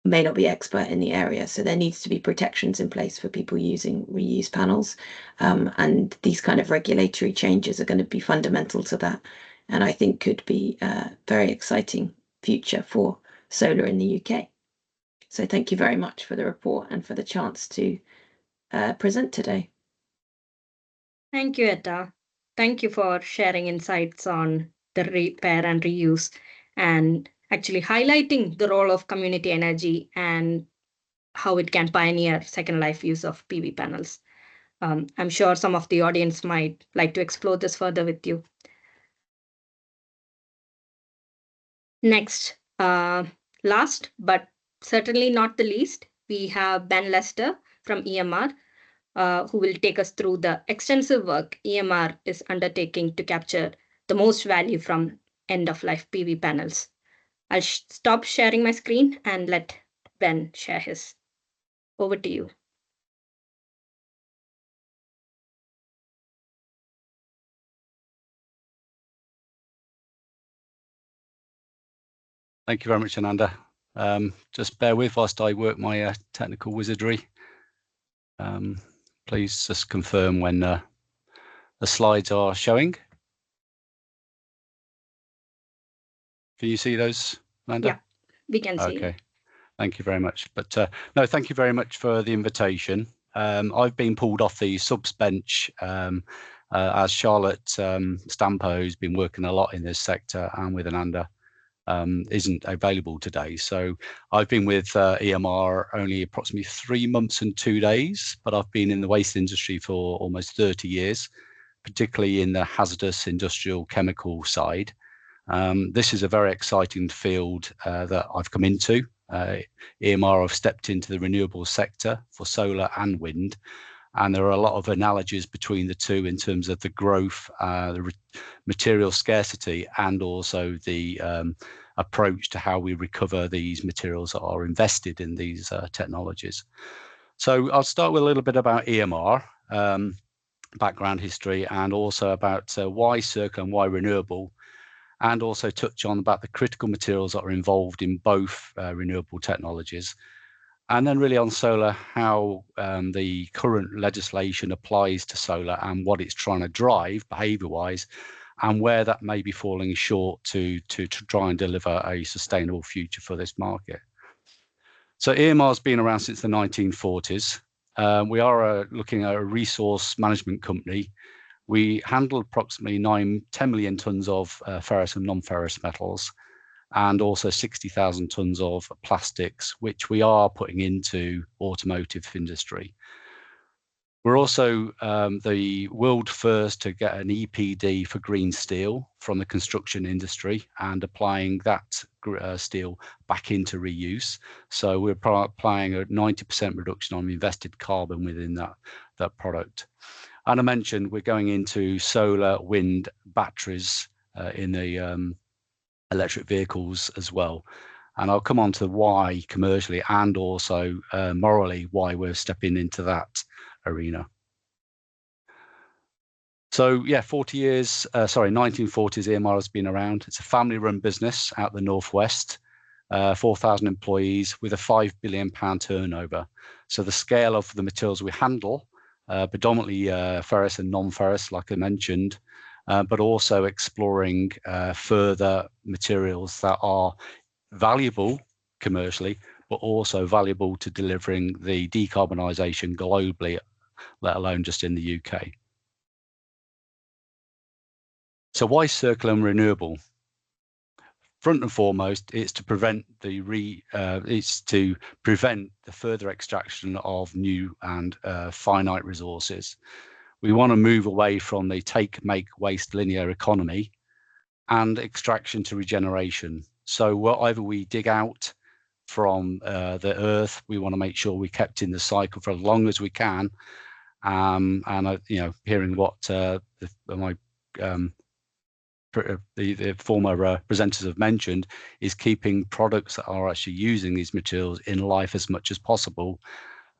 may not be expert in the area, so there needs to be protections in place for people using reuse panels, and these kind of regulatory changes are going to be fundamental to that, and I think could be a very exciting future for solar in the UK. So thank you very much for the report and for the chance to present today. Thank you, Etta. Thank you for sharing insights on the repair and reuse, and actually highlighting the role of community energy and how it can pioneer second life use of PV panels. I'm sure some of the audience might like to explore this further with you. Next, last but certainly not the least, we have Ben Lester from EMR, who will take us through the extensive work EMR is undertaking to capture the most value from end-of-life PV panels. I'll stop sharing my screen and let Ben share his. Over to you. Thank you very much, Ananda. Just bear with whilst I work my technical wizardry. Please just confirm when the slides are showing. Can you see those, Amanda? Yeah, we can see. Okay, thank you very much. But no, thank you very much for the invitation. I've been pulled off the subs bench as Charlotte Stampo, who's been working a lot in this sector and with Ananda, isn't available today. So I've been with EMR only approximately 3 months and 2 days, but I've been in the waste industry for almost 30 years, particularly in the hazardous industrial chemical side. This is a very exciting field that I've come into. EMR have stepped into the renewable sector for solar and wind, and there are a lot of analogies between the two in terms of the growth, the material scarcity, and also the approach to how we recover these materials that are invested in these technologies. So I'll start with a little bit about EMR, background history, and also about why circular and why renewable, and also touch on about the critical materials that are involved in both renewable technologies. And then really on solar, how the current legislation applies to solar and what it's trying to drive behaviour-wise, and where that may be falling short to try and deliver a sustainable future for this market. So EMR's been around since the 1940s. We are looking at a resource management company. We handle approximately 10 million tonnes of ferrous and non-ferrous metals, and also 60,000 tonnes of plastics, which we are putting into automotive industry. We're also the world first to get an EPD for green steel from the construction industry and applying that steel back into reuse. So we're applying a 90% reduction on invested carbon within that product. And I mentioned we're going into solar, wind, batteries in the electric vehicles as well. And I'll come on to why commercially and also morally why we're stepping into that arena. So yeah, 40 years, 1940s EMR has been around. It's a family-run business out the Northwest. 4,000 employees with a £5 billion turnover. So the scale of the materials we handle, predominantly ferrous and non-ferrous, like I mentioned, but also exploring further materials that are valuable commercially, but also valuable to delivering the decarbonisation globally, let alone just in the UK. So why circular and renewable? Front and foremost, it's to prevent the further extraction of new and finite resources. We want to move away from the take, make, waste linear economy and extraction to regeneration. So whatever we dig out from the earth, we want to make sure we kept in the cycle for as long as we can. And hearing what the former presenters have mentioned, is keeping products that are actually using these materials in life as much as possible,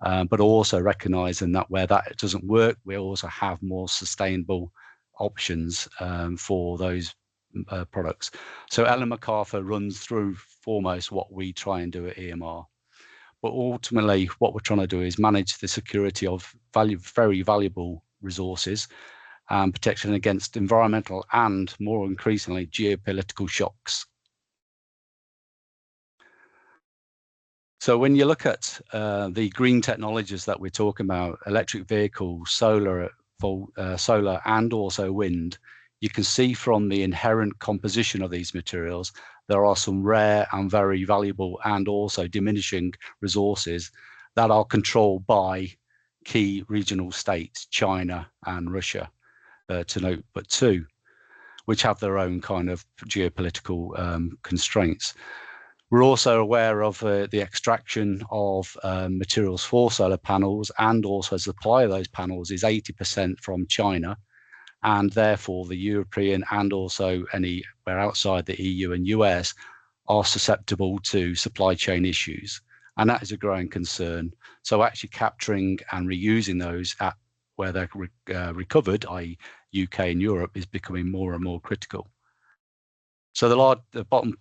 but also recognizing that where that doesn't work, we also have more sustainable options for those products. So Ellen MacArthur runs through foremost what we try and do at EMR. But ultimately, what we're trying to do is manage the security of very valuable resources and protection against environmental and, more increasingly, geopolitical shocks. So when you look at the green technologies that we're talking about, electric vehicles, solar and also wind, you can see from the inherent composition of these materials, there are some rare and very valuable and also diminishing resources that are controlled by key regional states, China and Russia, to note but two, which have their own kind of geopolitical constraints. We're also aware of the extraction of materials for solar panels, and also supply of those panels is 80% from China, and therefore the European and also anywhere outside the EU and US are susceptible to supply chain issues, and that is a growing concern. So actually capturing and reusing those at where they're recovered, i.e. UK and Europe, is becoming more and more critical. So the bottom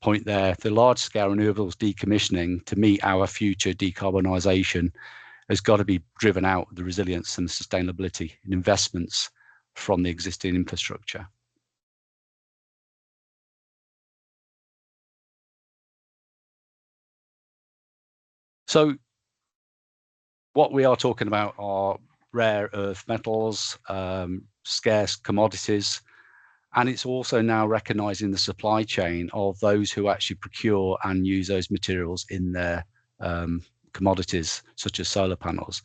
point there, the large-scale renewables decommissioning to meet our future decarbonisation has got to be driven out the resilience and sustainability in investments from the existing infrastructure. So what we are talking about are rare earth metals, scarce commodities, and it's also now recognising the supply chain of those who actually procure and use those materials in their commodities, such as solar panels.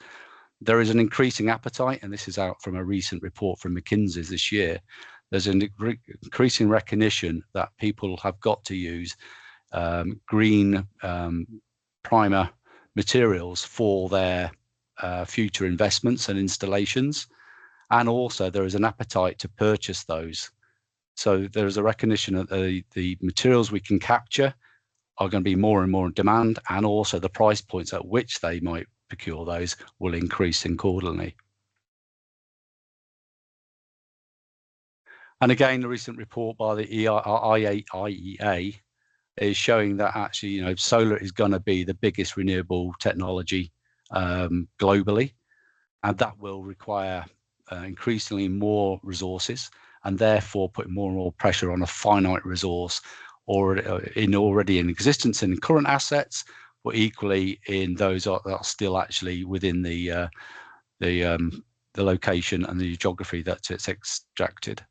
There is an increasing appetite, and this is out from a recent report from McKinsey this year. There's an increasing recognition that people have got to use green primer materials for their future investments and installations. And also there is an appetite to purchase those. So there is a recognition that the materials we can capture are going to be more and more in demand, and also the price points at which they might procure those will increase accordingly. And again, the recent report by the IEA is showing that actually, solar is going to be the biggest renewable technology globally, and that will require increasingly more resources, and therefore put more and more pressure on a finite resource already in existence in current assets, but equally in those that are still actually within the location and the geography that it's extracted.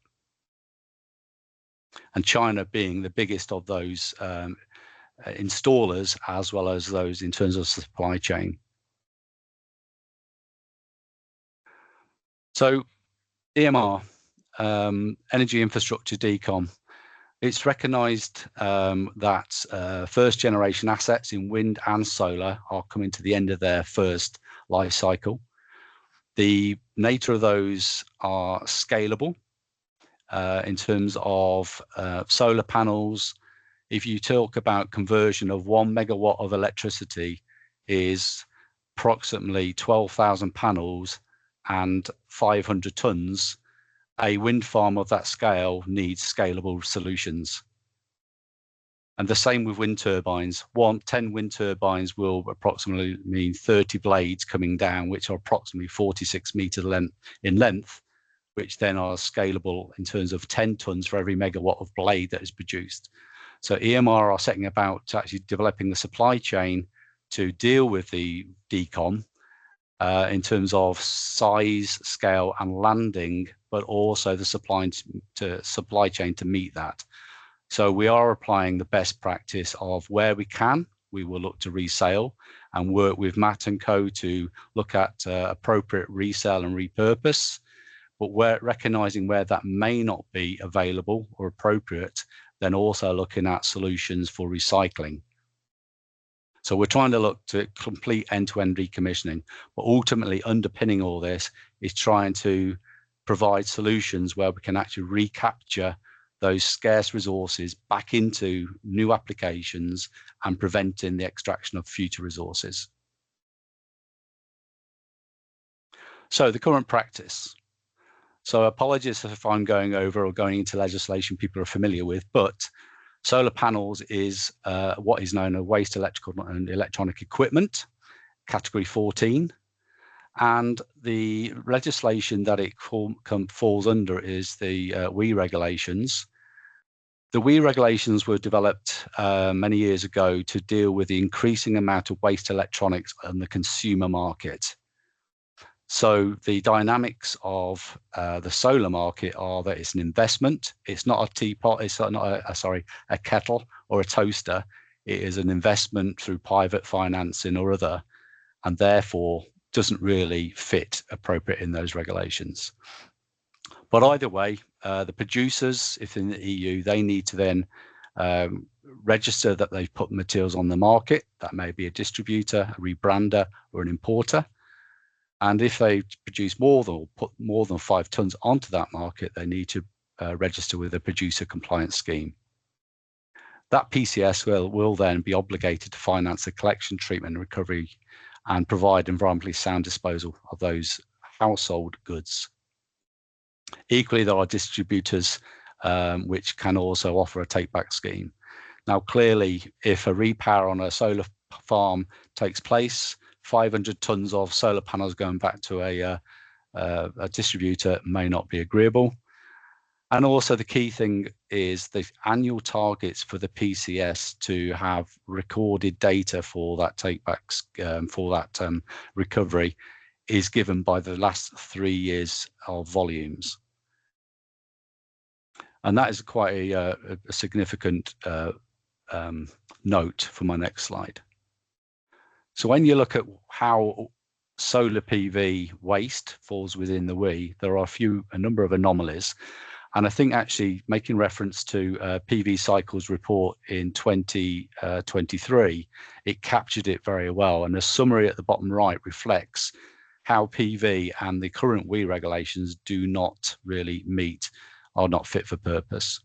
And China being the biggest of those installers, as well as those in terms of supply chain. So EMR, energy infrastructure decom, it's recognised that first generation assets in wind and solar are coming to the end of their first life cycle. The nature of those are scalable in terms of solar panels. If you talk about conversion of 1 megawatt of electricity is approximately 12,000 panels and 500 tons, a wind farm of that scale needs scalable solutions. And the same with wind turbines. 10 wind turbines will approximately mean 30 blades coming down, which are approximately 46 meters in length, which then are scalable in terms of 10 tons for every megawatt of blade that is produced. So EMR are setting about actually developing the supply chain to deal with the decom in terms of size, scale, and landing, but also the supply chain to meet that. So we are applying the best practice of where we can, we will look to resale and work with Matt and Co to look at appropriate resale and repurpose. But recognizing where that may not be available or appropriate, then also looking at solutions for recycling. So we're trying to look to complete end-to-end decommissioning, but ultimately underpinning all this is trying to provide solutions where we can actually recapture those scarce resources back into new applications and preventing the extraction of future resources. So the current practice. So apologies if I'm going over or going into legislation people are familiar with, but solar panels is what is known as waste electrical and electronic equipment, category 14. And the legislation that it falls under is the WEEE regulations. The WEEE regulations were developed many years ago to deal with the increasing amount of waste electronics on the consumer market. So the dynamics of the solar market are that it's an investment. It's not a teapot. It's not a kettle or a toaster. It is an investment through private financing or other, and therefore doesn't really fit appropriate in those regulations. But either way, the producers, if in the EU, they need to then register that they've put materials on the market. That may be a distributor, a rebrander, or an importer. And if they produce more than or put more than 5 tons onto that market, they need to register with a producer compliance scheme. That PCS will then be obligated to finance the collection, treatment, and recovery and provide environmentally sound disposal of those household goods. Equally, there are distributors which can also offer a take-back scheme. Now, clearly, if a repower on a solar farm takes place, 500 tons of solar panels going back to a distributor may not be agreeable. And also the key thing is the annual targets for the PCS to have recorded data for that takebacks, for that recovery is given by the last 3 years of volumes. And that is quite a significant note for my next slide. So when you look at how solar PV waste falls within the WEEE, there are a number of anomalies. And I think actually making reference to PV Cycle's report in 2023, it captured it very well. And the summary at the bottom right reflects how PV and the current WEEE regulations do not really meet, are not fit for purpose.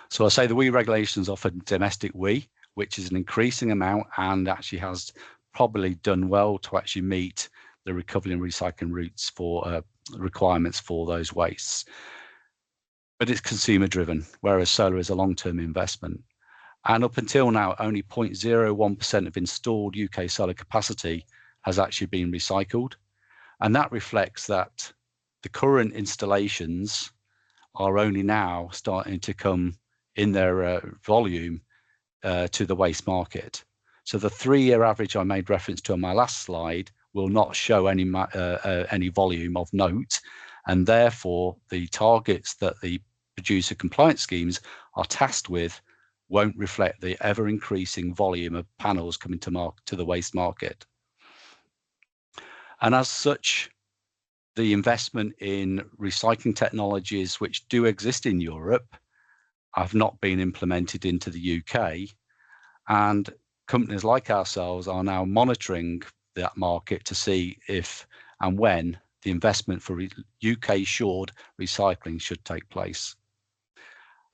So I say the WEEE regulations offer domestic WEEE, which is an increasing amount and actually has probably done well to actually meet the recovery and recycling routes for requirements for those wastes. But it's consumer driven, whereas solar is a long-term investment. And up until now, only 0.01% of installed UK solar capacity has actually been recycled. And that reflects that the current installations are only now starting to come in their volume to the waste market. So the 3-year average I made reference to on my last slide will not show any volume of note, and therefore the targets that the producer compliance schemes are tasked with won't reflect the ever increasing volume of panels coming to the waste market. And as such, the investment in recycling technologies which do exist in Europe have not been implemented into the UK, and companies like ourselves are now monitoring that market to see if and when the investment for UK shored recycling should take place.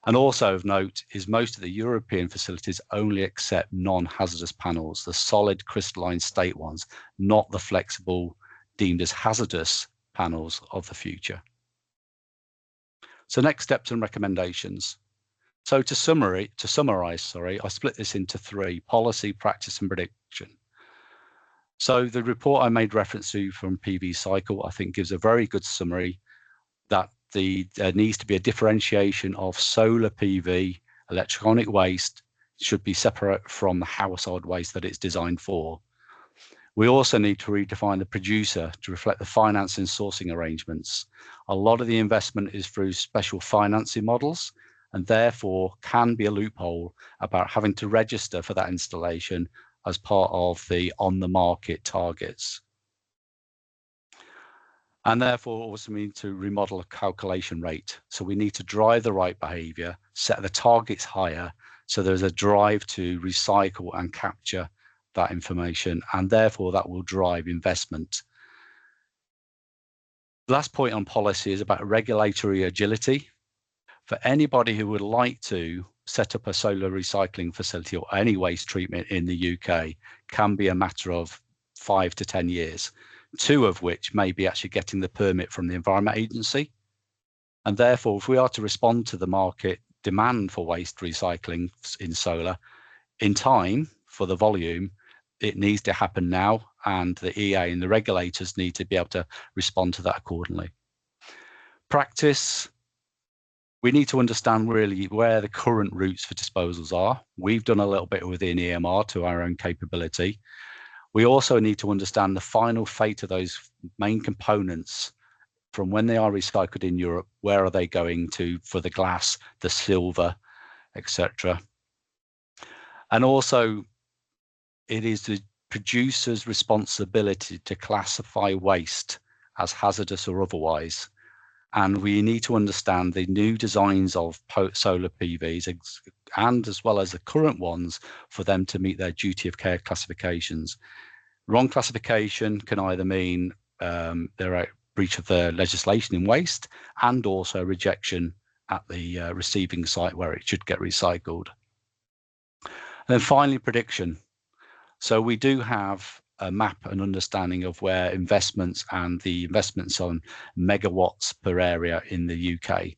And also of note is most of the European facilities only accept non-hazardous panels, the solid crystalline state ones, not the flexible deemed as hazardous panels of the future. So next steps and recommendations. So to summarize, I split this into three: policy, practice, and prediction. So the report I made reference to from PV Cycle, I think, gives a very good summary that there needs to be a differentiation of solar PV, electronic waste should be separate from the household waste that it's designed for. We also need to redefine the producer to reflect the finance and sourcing arrangements. A lot of the investment is through special financing models, and therefore can be a loophole about having to register for that installation as part of the on-the-market targets. And therefore also need to remodel a calculation rate. So we need to drive the right behavior, set the targets higher, so there's a drive to recycle and capture that information, and therefore that will drive investment. The last point on policy is about regulatory agility. For anybody who would like to set up a solar recycling facility or any waste treatment in the UK, can be a matter of 5 to 10 years, 2 of which may be actually getting the permit from the Environment Agency. And therefore, if we are to respond to the market demand for waste recycling in solar in time for the volume, it needs to happen now, and the EA and the regulators need to be able to respond to that accordingly. Practice, we need to understand really where the current routes for disposals are. We've done a little bit within EMR to our own capability. We also need to understand the final fate of those main components from when they are recycled in Europe. Where are they going to for the glass, the silver, etc. And also, it is the producer's responsibility to classify waste as hazardous or otherwise. And we need to understand the new designs of solar PVs and as well as the current ones for them to meet their duty of care classifications. Wrong classification can either mean they're a breach of the legislation in waste and also rejection at the receiving site where it should get recycled. And then finally, prediction. So we do have a map and understanding of where investments and the investments on megawatts per area in the UK.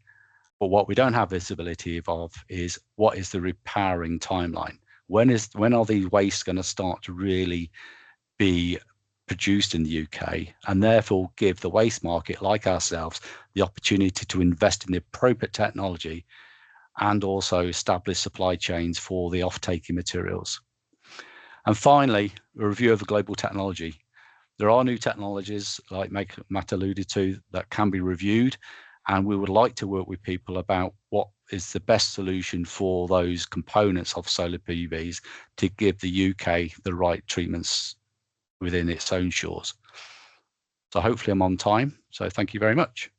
But what we don't have visibility of is what is the repowering timeline? When are these wastes going to start to really be produced in the UK, and therefore give the waste market like ourselves the opportunity to invest in the appropriate technology and also establish supply chains for the off-taking materials. And finally, a review of the global technology. There are new technologies, like Matt alluded to, that can be reviewed, and we would like to work with people about what is the best solution for those components of solar PVs to give the UK the right treatments within its own shores. So hopefully I'm on time. So thank you very much.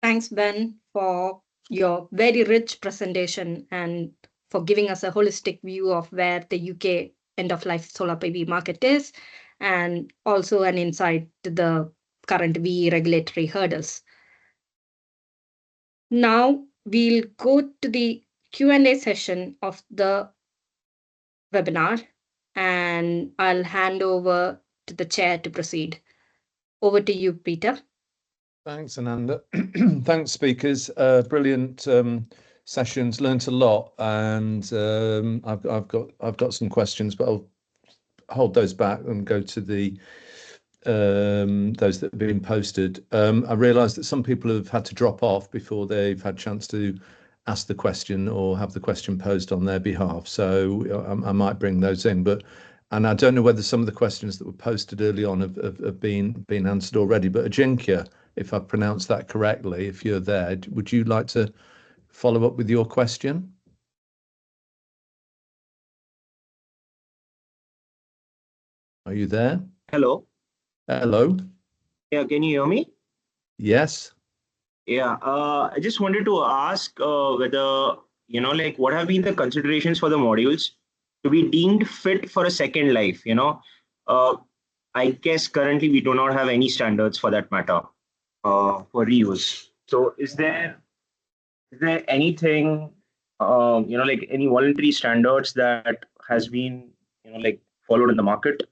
Thanks, Ben, for your very rich presentation and for giving us a holistic view of where the UK end-of-life solar PV market is, and also an insight to the current VE regulatory hurdles. Now we'll go to the Q&A session of the webinar, and I'll hand over to the chair to proceed. Over to you, Peter. Thanks, Ananda. Thanks, speakers. Brilliant sessions. Learned a lot, and I've got some questions, but I'll hold those back and go to the those that have been posted. I realised that some people have had to drop off before they've had a chance to ask the question or have the question posed on their behalf. So I might bring those in, and I don't know whether some of the questions that were posted early on have been answered already. But Ajinkya, if I pronounced that correctly, if you're there, would you like to follow up with your question? Are you there? Hello. Hello. Yeah, can you hear me? Yes. Yeah, I just wanted to ask whether, like what have been the considerations for the modules to be deemed fit for a second life? I guess currently we do not have any standards for that matter for reuse. So is there anything, like any voluntary standards that has been, like followed in the market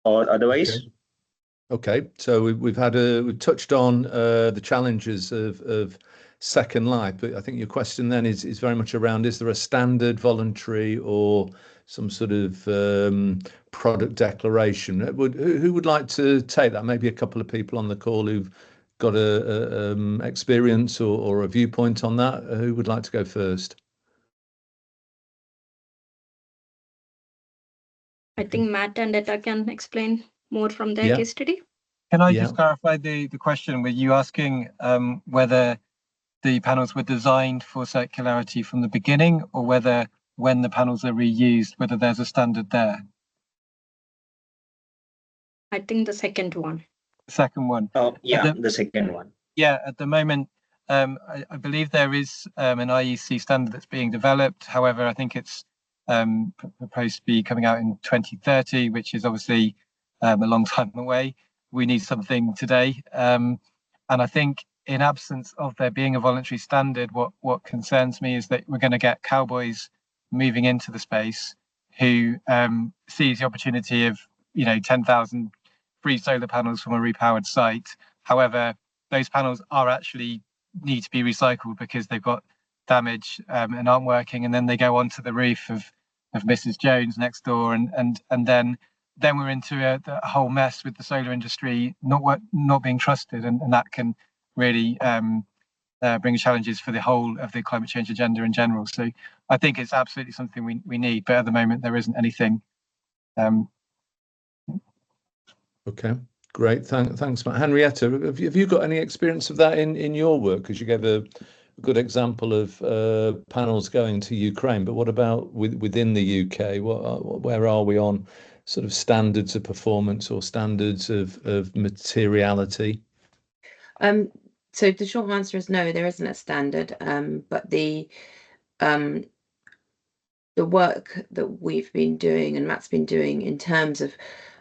or otherwise? Okay. Okay, so we've touched on the challenges of Second Life, but I think your question then is very much around: is there a standard, voluntary, or some sort of product declaration? Who would like to take that? Maybe a couple of people on the call who've got a experience or a viewpoint on that. Who would like to go first? I think Matt and Etta can explain more from their Yeah. case study. Can I Yeah. just clarify the question? Were you asking whether the panels were designed for circularity from the beginning, or whether when the panels are reused, whether there's a standard there? I think the second one. Second one. Yeah, the second one. Yeah, at the moment, I believe there is an IEC standard that's being developed. However, I think it's proposed to be coming out in 2030, which is obviously a long time away. We need something today. And I think in absence of there being a voluntary standard, what concerns me is that we're going to get cowboys moving into the space who sees the opportunity of 10,000 free solar panels from a repowered site. However, those panels are actually need to be recycled because they've got damage and aren't working, and then they go onto the roof of Mrs. Jones next door, and then we're into a whole mess with the solar industry not being trusted, and that can really bring challenges for the whole of the climate change agenda in general. So I think it's absolutely something we need, but at the moment there isn't anything. Okay, great. Thanks, Matt. Henrietta, have you got any experience of that in your work? Because you gave a good example of panels going to Ukraine, but what about within the UK? Where are we on sort of standards of performance or standards of materiality? So the short answer is no, there isn't a standard. But the work that we've been doing and Matt's been doing in terms of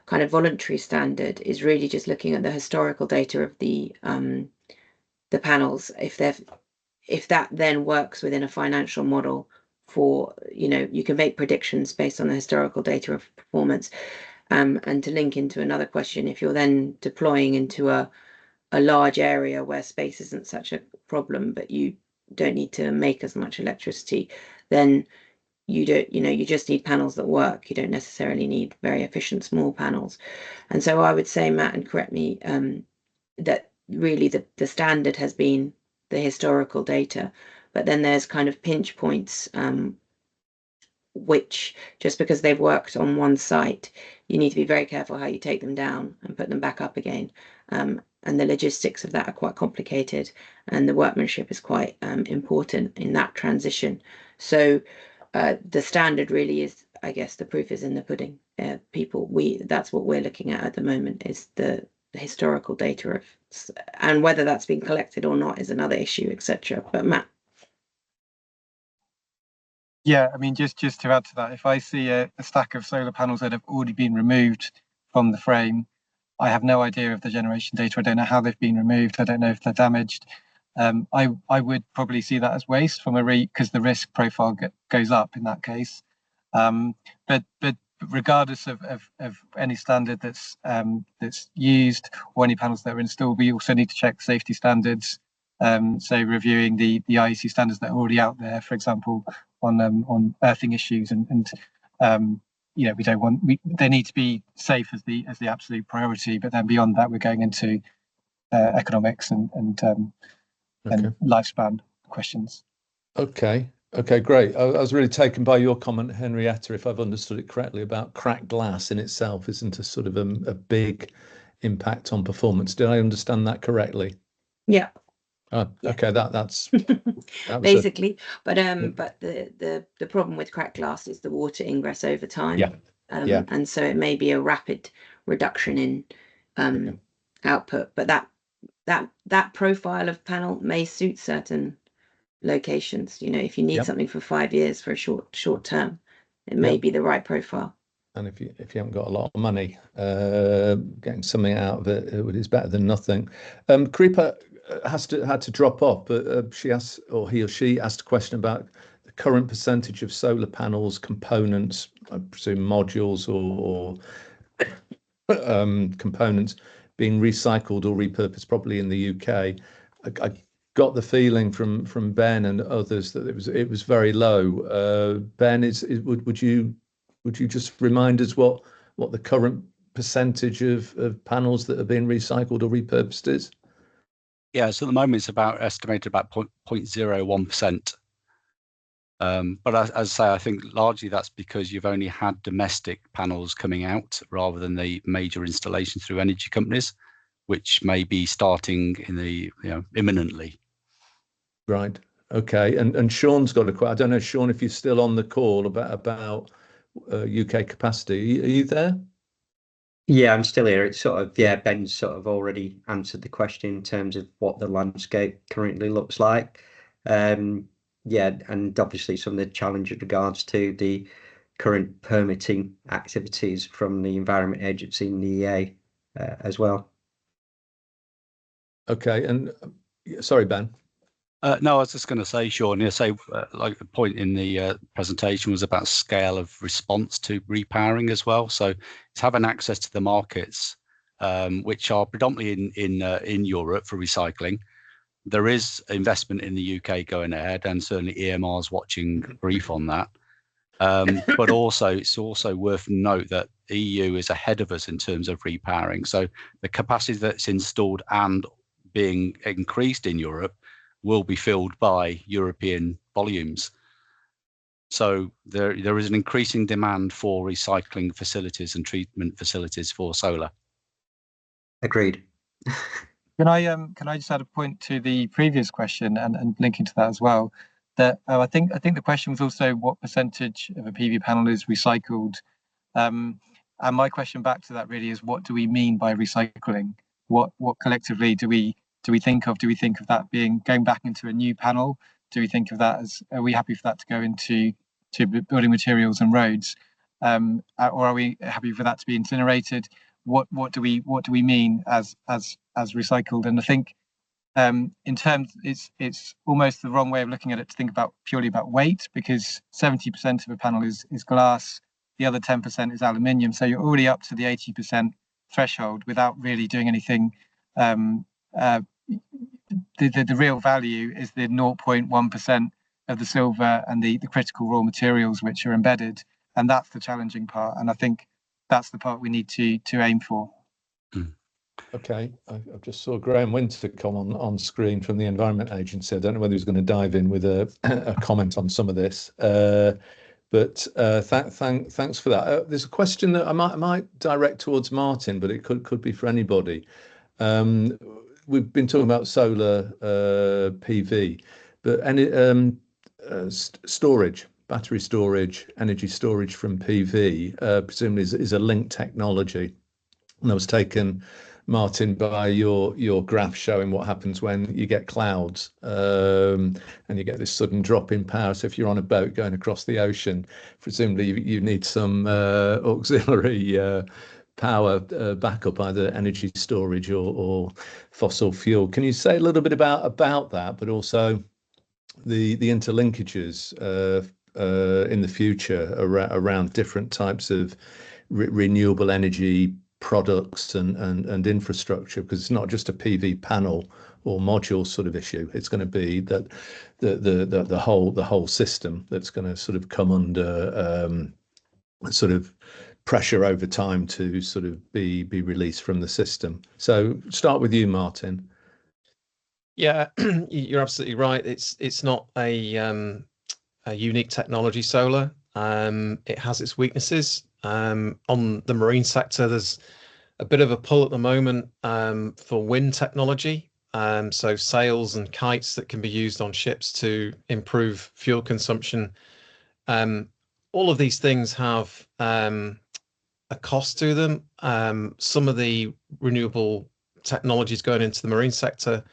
kind of voluntary standard is really just looking at the historical data of the panels. If that then works within a financial model for, you can make predictions based on the historical data of performance. And to link into another question, if you're then deploying into a large area where space isn't such a problem, but you don't need to make as much electricity, then you don't, you just need panels that work. You don't necessarily need very efficient small panels. And so I would say, Matt, and correct me, that really the standard has been the historical data, but then there's kind of pinch points, which just because they've worked on one site, you need to be very careful how you take them down and put them back up again. And the logistics of that are quite complicated, and the workmanship is quite important in that transition. So the standard really is, I guess, the proof is in the pudding. That's what we're looking at the moment, is the historical data of, and whether that's been collected or not is another issue, etc. But Matt. Yeah, I mean, just to add to that, if I see a stack of solar panels that have already been removed from the frame, I have no idea of the generation data. I don't know how they've been removed. I don't know if they're damaged. I would probably see that as waste from because the risk profile goes up in that case. But regardless of any standard that's used or any panels that are installed, we also need to check safety standards. So reviewing the IEC standards that are already out there, for example, on earthing issues, and we don't want they need to be safe as the absolute priority. But then beyond that, we're going into economics and lifespan questions. Okay, great. I was really taken by your comment, Henrietta, if I've understood it correctly, about cracked glass in itself isn't a sort of a big impact on performance. Did I understand that correctly? Yeah. Oh, okay, that's basically. But the problem with cracked glass is the water ingress over time. Yeah. And so it may be a rapid reduction in output, but that profile of panel may suit certain locations. If you need something for 5 years for a short term, it may be the right profile. And if you haven't got a lot of money, getting something out of it is better than nothing. Creeper had to drop off, but he or she asked a question about the current percentage of solar panels components, I presume modules or components, being recycled or repurposed, probably in the UK. I got the feeling from Ben and others that it was very low. Ben, would you just remind us what the current percentage of panels that are being recycled or repurposed is? Yeah, so at the moment it's estimated about 0.01%. But as I say, I think largely that's because you've only had domestic panels coming out rather than the major installations through energy companies, which may be starting in the imminently. Right. Okay. And Sean's got a question. I don't know, Sean, if you're still on the call about UK capacity. Are you there? Yeah, I'm still here. It's sort of, Ben's sort of already answered the question in terms of what the landscape currently looks like. And obviously some of the challenge with regards to the current permitting activities from the Environment Agency and the EA as well. Okay. And sorry, Ben. No, I was just going to say, Sean, like the point in the presentation was about scale of response to repowering as well. So it's having access to the markets, which are predominantly in Europe for recycling. There is investment in the UK going ahead, and certainly EMR is watching brief on that. But also, it's also worth note that the EU is ahead of us in terms of repowering. So the capacity that's installed and being increased in Europe will be filled by European volumes. So there is an increasing demand for recycling facilities and treatment facilities for solar. Agreed. Can I just add a point to the previous question and linking to that as well? That I think the question was also what percentage of a PV panel is recycled, and my question back to that really is what do we mean by recycling? What collectively do we think of? Do we think of that being going back into a new panel? Do we think of that as, are we happy for that to go into building materials and roads, or are we happy for that to be incinerated? What do we mean as recycled? And I think in terms, it's almost the wrong way of looking at it to think about purely about weight, because 70% of a panel is glass, the other 10% is aluminium. So you're already up to the 80% threshold without really doing anything. The real value is the 0.1% of the silver and the critical raw materials which are embedded, and that's the challenging part. And I think that's the part we need to aim for. Okay, I just saw Graham Winter come on screen from the Environment Agency. I don't know whether he's going to dive in with a comment on some of this, but thanks for that. There's a question that I might direct towards Martin, but it could be for anybody. We've been talking about solar PV, but any storage, battery storage, energy storage from PV, presumably is a linked technology. And I was taken, Martin, by your graph showing what happens when you get clouds and you get this sudden drop in power. So if you're on a boat going across the ocean, presumably you need some auxiliary power backup, either energy storage or fossil fuel. Can you say a little bit about that, but also the interlinkages in the future around different types of renewable energy products and infrastructure, because it's not just a PV panel or module sort of issue. It's going to be that the whole system that's going to sort of come under sort of pressure over time to sort of be released from the system. So start with you, Martin. Yeah, you're absolutely right. It's not a unique technology, solar. It has its weaknesses. On the marine sector, there's a bit of a pull at the moment for wind technology. So sails and kites that can be used on ships to improve fuel consumption. All of these things have a cost to them. Some of the renewable technologies going into the marine sector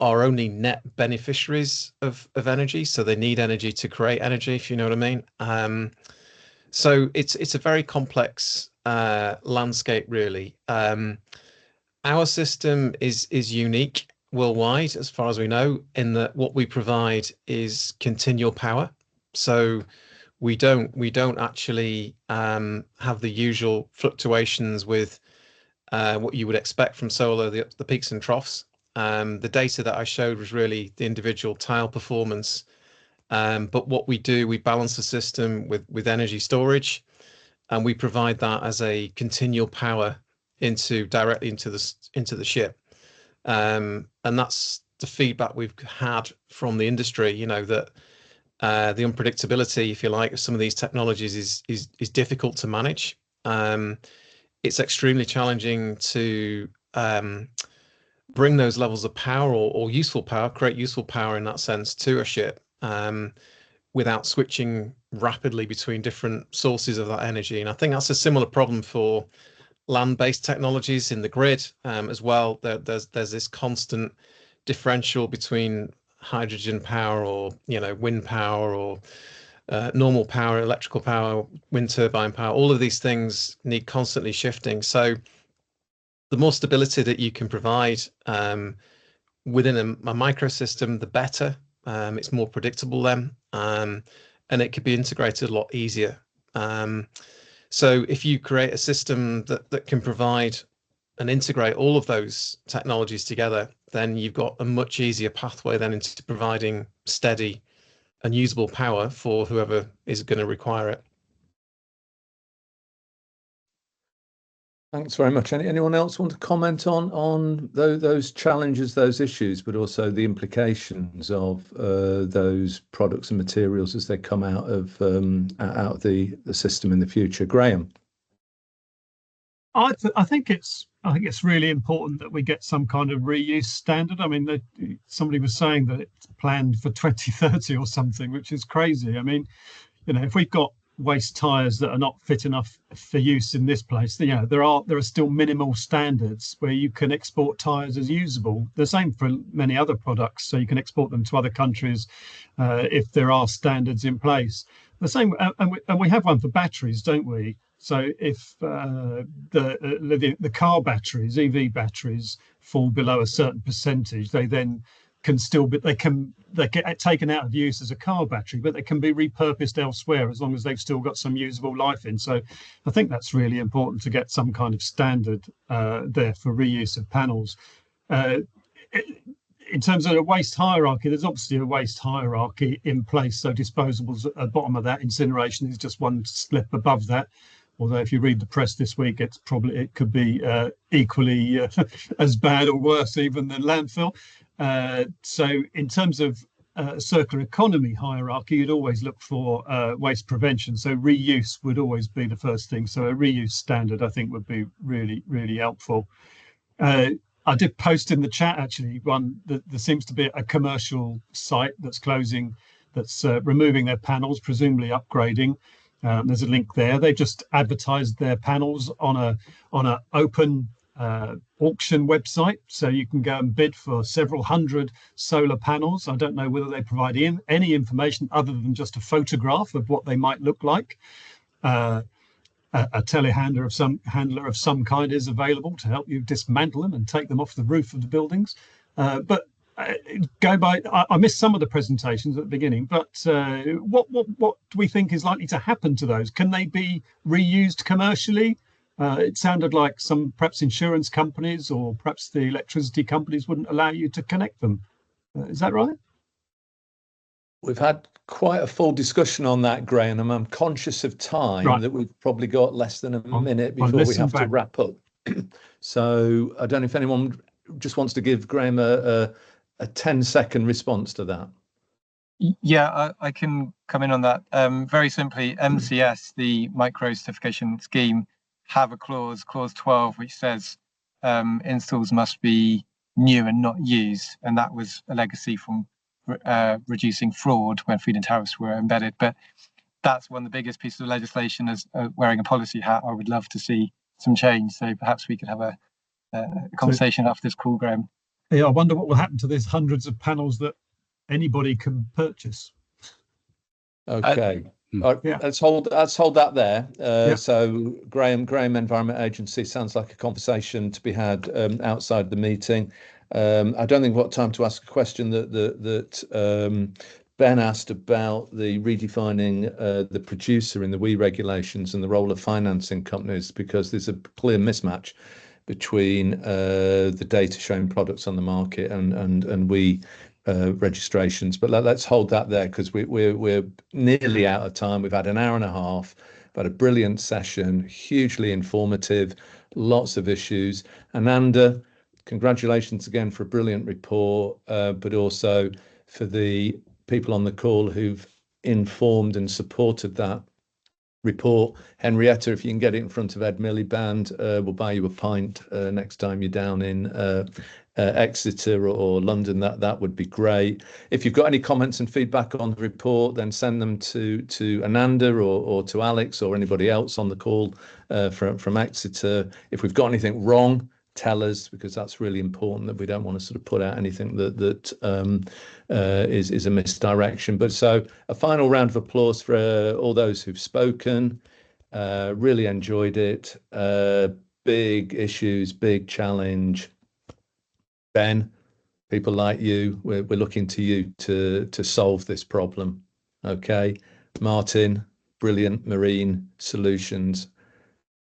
are only net beneficiaries of energy, so they need energy to create energy, if you know what I mean. So it's a very complex landscape, really. Our system is unique worldwide, as far as we know, in that what we provide is continual power. So we don't actually have the usual fluctuations with what you would expect from solar, the peaks and troughs. The data that I showed was really the individual tile performance. But what we do, we balance the system with energy storage, and we provide that as a continual power directly into the ship. And that's the feedback we've had from the industry, you know, that the unpredictability, if you like, of some of these technologies is difficult to manage. It's extremely challenging to bring those levels of power or useful power, create useful power in that sense to a ship, without switching rapidly between different sources of that energy. And I think that's a similar problem for land-based technologies in the grid as well. There's this constant differential between hydrogen power, or wind power, or normal power, electrical power, wind turbine power. All of these things need constantly shifting. So the more stability that you can provide within a microsystem, the better. It's more predictable then, and it could be integrated a lot easier. So if you create a system that can provide and integrate all of those technologies together, then you've got a much easier pathway then into providing steady and usable power for whoever is going to require it. Thanks very much. Anyone else want to comment on those challenges, those issues, but also the implications of those products and materials as they come out of the system in the future? Graham. I think it's really important that we get some kind of reuse standard. I mean, somebody was saying that it's planned for 2030 or something, which is crazy. I mean, if we've got waste tires that are not fit enough for use in this place, there are still minimal standards where you can export tires as usable. The same for many other products, so you can export them to other countries if there are standards in place. The same, and we have one for batteries, don't we? So if the car batteries, EV batteries, fall below a certain percentage, they then can still be, they get taken out of use as a car battery, but they can be repurposed elsewhere as long as they've still got some usable life in. So I think that's really important to get some kind of standard there for reuse of panels. In terms of the waste hierarchy, there's obviously a waste hierarchy in place. So disposables at the bottom of that, incineration is just one step above that. Although if you read the press this week, it could be equally as bad or worse even than landfill. So in terms of circular economy hierarchy, you'd always look for waste prevention. So reuse would always be the first thing. So a reuse standard, I think, would be really, really helpful. I did post in the chat, actually, one that there seems to be a commercial site that's closing, that's removing their panels, presumably upgrading. There's a link there. They just advertised their panels on a open auction website, so you can go and bid for several hundred solar panels. I don't know whether they provide any information other than just a photograph of what they might look like. A telehandler of some kind is available to help you dismantle them and take them off the roof of the buildings. But I missed some of the presentations at the beginning, but what do we think is likely to happen to those? Can they be reused commercially? It sounded like perhaps insurance companies or perhaps the electricity companies wouldn't allow you to connect them. Is that right? We've had quite a full discussion on that, Graham, and I'm conscious of time, that we've probably got less than a minute before we have to wrap up. So I don't know if anyone just wants to give Graham a 10-second response to that. Yeah, I can come in on that. Very simply, MCS, the micro certification scheme, have a clause 12, which says installs must be new and not used, and that was a legacy from reducing fraud when feed-in tariffs were embedded. But that's one of the biggest pieces of legislation. As wearing a policy hat, I would love to see some change. So perhaps we could have a conversation after this call, Graham. Yeah, I wonder what will happen to these hundreds of panels that anybody can purchase. Okay. Let's hold that there. So Graham, Environment Agency, sounds like a conversation to be had outside the meeting. I don't think we've got time to ask a question that Ben asked about the redefining the producer in the WEEE regulations and the role of financing companies, because there's a clear mismatch between the data showing products on the market and we registrations. But let's hold that there, because we're nearly out of time. We've had an hour and a half, but a brilliant session, hugely informative, lots of issues. Ananda, congratulations again for a brilliant report, but also for the people on the call who've informed and supported that report. Henrietta, if you can get it in front of Ed Miliband, we'll buy you a pint next time you're down in Exeter or London. That would be great. If you've got any comments and feedback on the report, then send them to Ananda or to Alex or anybody else on the call from Exeter. If we've got anything wrong, tell us, because that's really important, that we don't want to sort of put out anything that is a misdirection. But so a final round of applause for all those who've spoken. Really enjoyed it. Big issues, big challenge. Ben, people like you, we're looking to you to solve this problem. Okay, Martin, brilliant marine solutions.